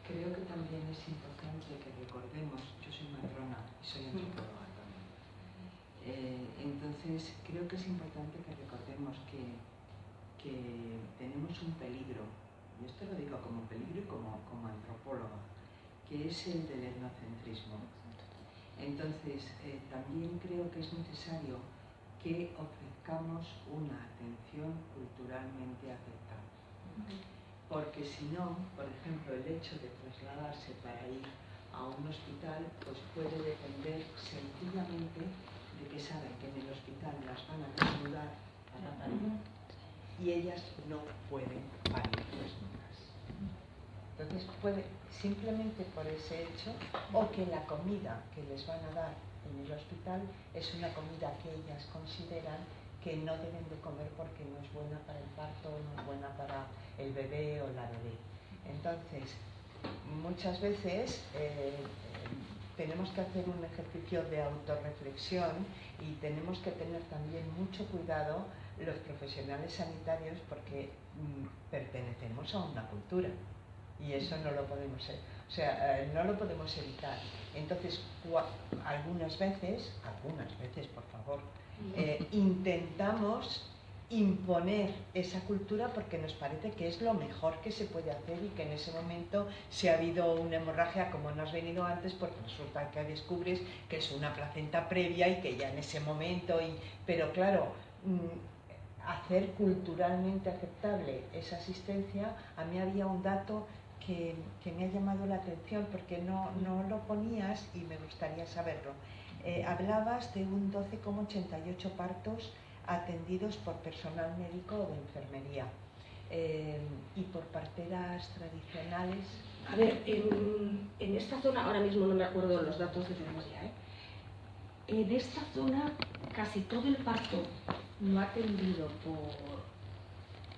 creo que también es importante que recordemos, yo soy matrona y soy antropóloga también, entonces creo que es importante que recordemos que tenemos un peligro, y esto lo digo como peligro y como antropóloga, que es el del etnocentrismo. Entonces también creo que es necesario que ofrezcamos una atención culturalmente aceptable. Porque si no, por ejemplo, el hecho de trasladarse para ir a un hospital pues puede depender sencillamente de que saben que en el hospital las van a desnudar para parir y ellas no pueden parir desnudas. Entonces puede, simplemente por ese hecho, o que la comida que les van a dar en el hospital es una comida que ellas consideran que no deben de comer porque no es buena para el parto, no es buena para el bebé o la bebé. Entonces, muchas veces tenemos que hacer un ejercicio de autorreflexión y tenemos que tener también mucho cuidado los profesionales sanitarios porque pertenecemos a una cultura. Y eso no lo podemos no lo podemos evitar. Entonces, algunas veces, por favor, intentamos imponer esa cultura porque nos parece que es lo mejor que se puede hacer y que en ese momento, si ha habido una hemorragia, como no has venido antes, porque resulta que descubres que es una placenta previa y que ya en ese momento, pero claro, hacer culturalmente aceptable esa asistencia. A mí había un dato que me ha llamado la atención porque no lo ponías y me gustaría saberlo. Hablabas de un 12,88 partos atendidos por personal médico o de enfermería y por parteras tradicionales. A ver, en esta zona, ahora mismo no me acuerdo los datos de memoria, en esta zona casi todo el parto no atendido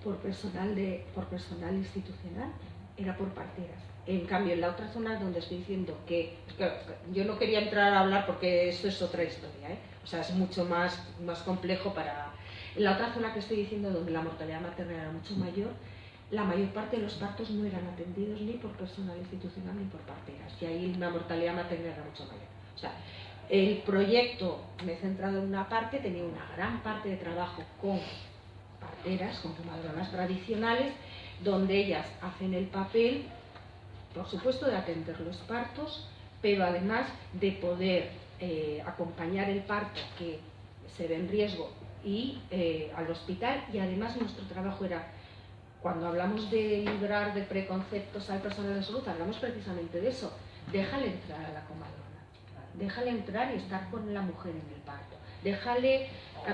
por personal institucional era por parteras. En cambio, en la otra zona donde estoy diciendo que yo no quería entrar a hablar porque eso es otra historia, o sea, es mucho más complejo para... En la otra zona que estoy diciendo, donde la mortalidad materna era mucho mayor, la mayor parte de los partos no eran atendidos ni por personal institucional ni por parteras, y ahí la mortalidad materna era mucho mayor. O sea, el proyecto, me he centrado en una parte, tenía una gran parte de trabajo con parteras, con matronas tradicionales, donde ellas hacen el papel, por supuesto, de atender los partos, pero además de poder acompañar el parto que se ve en riesgo y al hospital. Y además nuestro trabajo era, cuando hablamos de librar de preconceptos al personal de salud, hablamos precisamente de eso. Déjale entrar a la comadrona, déjale entrar y estar con la mujer en el parto, déjale...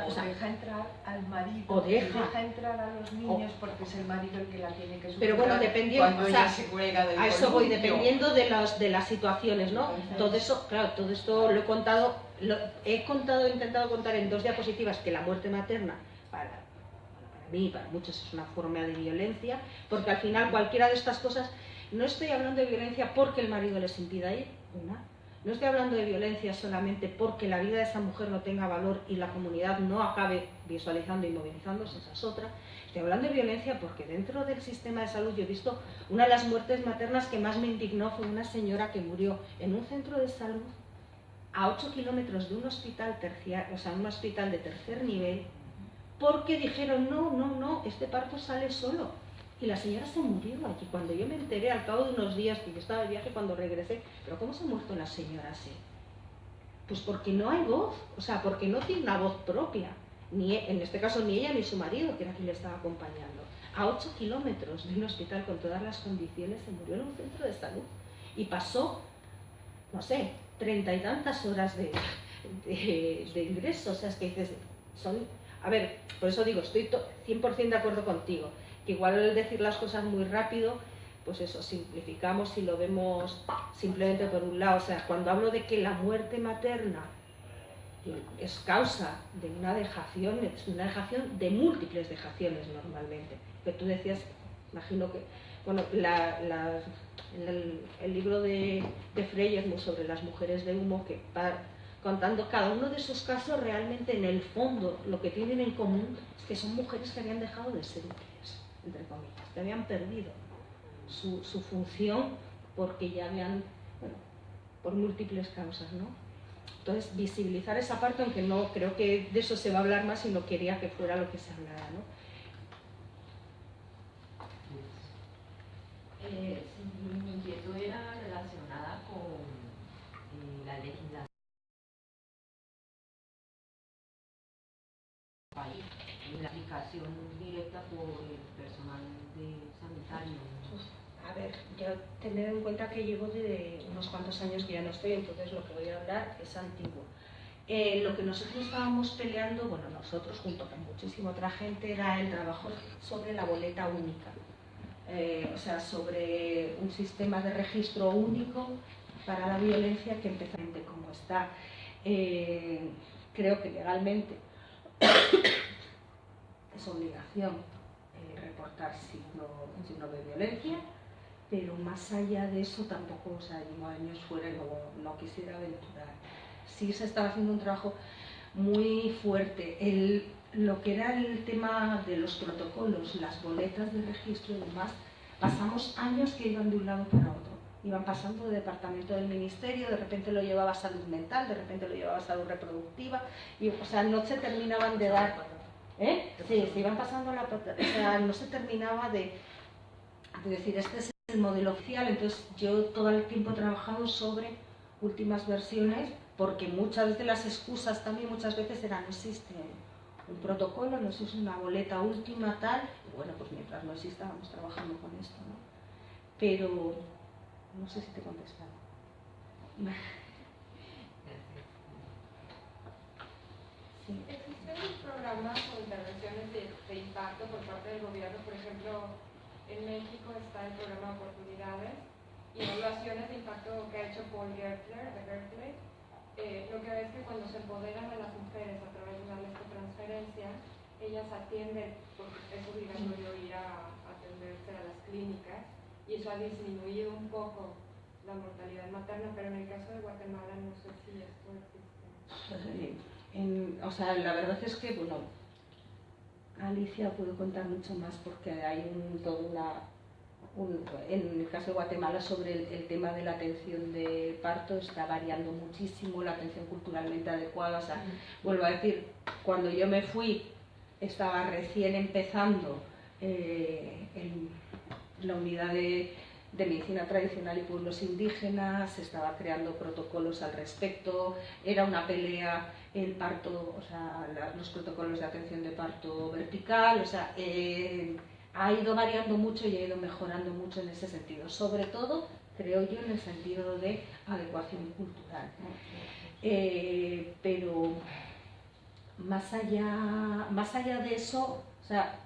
O sea, deja entrar al marido, o deja entrar a los niños porque es el marido el que la tiene que sustentar. Pero bueno, dependiendo, cuando ella se cuelga del a eso voy, columpio. dependiendo de las situaciones, ¿no? Todo eso, claro, todo esto lo he contado, he intentado contar en 2 diapositivas que la muerte materna, para mí y para muchos, es una forma de violencia, porque al final cualquiera de estas cosas, no estoy hablando de violencia porque el marido les impida ir, no estoy hablando de violencia solamente porque la vida de esa mujer no tenga valor y la comunidad no acabe visualizando y movilizándose, esa es otra. Estoy hablando de violencia porque dentro del sistema de salud yo he visto una de las muertes maternas que más me indignó fue una señora que murió en un centro de salud a 8 kilómetros de un hospital terciario, o sea, un hospital de tercer nivel, porque dijeron no, este parto sale solo. Y la señora se murió aquí. Cuando yo me enteré al cabo de unos días, que yo estaba de viaje cuando regresé, ¿pero cómo se ha muerto la señora así? Pues porque no hay voz, o sea, porque no tiene una voz propia. En este caso ni ella ni su marido, que era quien le estaba acompañando. A 8 kilómetros de un hospital con todas las condiciones, se murió en un centro de salud. Y pasó, no sé, 30 y tantas horas de ingreso. O sea, es que dices, a ver, por eso digo, estoy 100% de acuerdo contigo. Que igual al decir las cosas muy rápido, pues eso, simplificamos y lo vemos simplemente por un lado. O sea, cuando hablo de que la muerte materna es causa de una dejación, es una dejación de múltiples dejaciones normalmente. Que tú decías, imagino que, bueno, el libro de Freyermuth sobre las mujeres de humo, que va contando cada uno de esos casos, realmente en el fondo lo que tienen en común es que son mujeres que habían dejado de ser útiles, entre comillas, que habían perdido su función porque ya habían, bueno, por múltiples causas, ¿no? Entonces, visibilizar esa parte, aunque no creo que de eso se va a hablar más, sino quería que fuera lo que se hablara, ¿no? Mi inquietud era relacionada con la legislación del país, la aplicación directa por el personal sanitario. A ver, yo tener en cuenta que llevo de unos cuantos años que ya no estoy, entonces lo que voy a hablar es antiguo. Lo que nosotros estábamos peleando, bueno, nosotros junto con muchísima otra gente, era el trabajo sobre la boleta única. O sea, sobre un sistema de registro único para la violencia que empezó como está. Creo que legalmente es obligación reportar signos de violencia, pero más allá de eso tampoco, o sea, llevo años fuera y no quisiera aventurar. Sí se estaba haciendo un trabajo muy fuerte. Lo que era el tema de los protocolos, las boletas de registro y demás, pasamos años que iban de un lado para otro. Iban pasando de departamento del ministerio, de repente lo llevaba salud mental, de repente lo llevaba salud reproductiva, y, o sea, no se terminaban de dar... Sí, se iban pasando la patata, o sea, no se terminaba de decir, este es el modelo oficial. Entonces yo todo el tiempo he trabajado sobre últimas versiones, porque muchas de las excusas también muchas veces eran, no existe un protocolo, no existe una boleta última, tal, y bueno, pues mientras no exista vamos trabajando con esto, ¿no? Pero no sé si te he contestado. Sí. ¿Existen programas o intervenciones de impacto por parte del gobierno? Por ejemplo, en México está el programa Oportunidades y evaluaciones de impacto que ha hecho Paul Gertler, de Berkeley. Lo que ves es que cuando se empoderan a las mujeres a través de una transferencia, ellas atienden, porque es obligatorio ir a atenderse a las clínicas, y eso ha disminuido un poco la mortalidad materna, pero en el caso de Guatemala no sé si esto existe. O sea, la verdad es que, bueno, Alicia puede contar mucho más porque hay en el caso de Guatemala sobre el tema de la atención de parto está variando muchísimo, la atención culturalmente adecuada. O sea, vuelvo a decir, cuando yo me fui estaba recién empezando en la unidad de medicina tradicional y pueblos indígenas, se estaba creando protocolos al respecto, era una pelea el parto, o sea, los protocolos de atención de parto vertical, o sea, ha ido variando mucho y ha ido mejorando mucho en ese sentido, sobre todo, creo yo, en el sentido de adecuación cultural. Pero más allá de eso, o sea,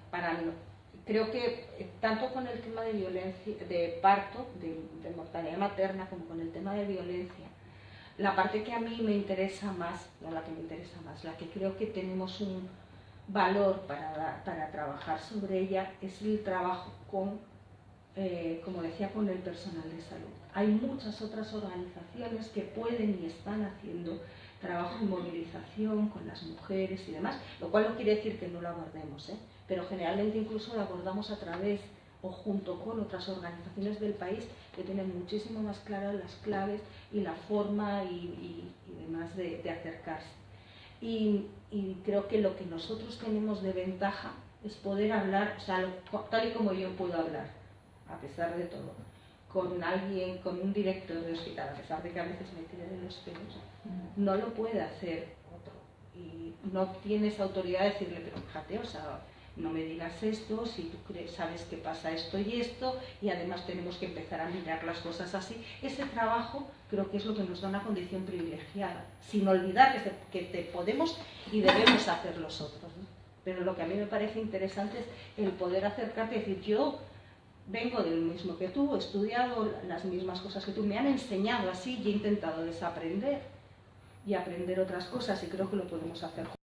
creo que tanto con el tema de violencia, de parto, de mortalidad materna, como con el tema de violencia, la parte que a mí me interesa más, no la que me interesa más, la que creo que tenemos un valor para trabajar sobre ella, es el trabajo con, como decía, con el personal de salud. Hay muchas otras organizaciones que pueden y están haciendo trabajo en movilización con las mujeres y demás, lo cual no quiere decir que no lo abordemos, pero generalmente incluso lo abordamos a través o junto con otras organizaciones del país que tienen muchísimo más claras las claves y la forma y demás de acercarse. Y creo que lo que nosotros tenemos de ventaja es poder hablar, o sea, tal y como yo puedo hablar, a pesar de todo, con alguien, con un director de hospital, a pesar de que a veces me tire de los pelos, no lo puede hacer otro. Y no tienes autoridad de decirle, pero fíjate, o sea, no me digas esto, si tú sabes que pasa esto y esto, y además tenemos que empezar a mirar las cosas así. Ese trabajo creo que es lo que nos da una condición privilegiada, sin olvidar que te podemos y debemos hacer los otros, ¿no? Pero lo que a mí me parece interesante es el poder acercarte y decir, yo vengo del mismo que tú, he estudiado las mismas cosas que tú, me han enseñado así y he intentado desaprender y aprender otras cosas, y creo que lo podemos hacer juntos.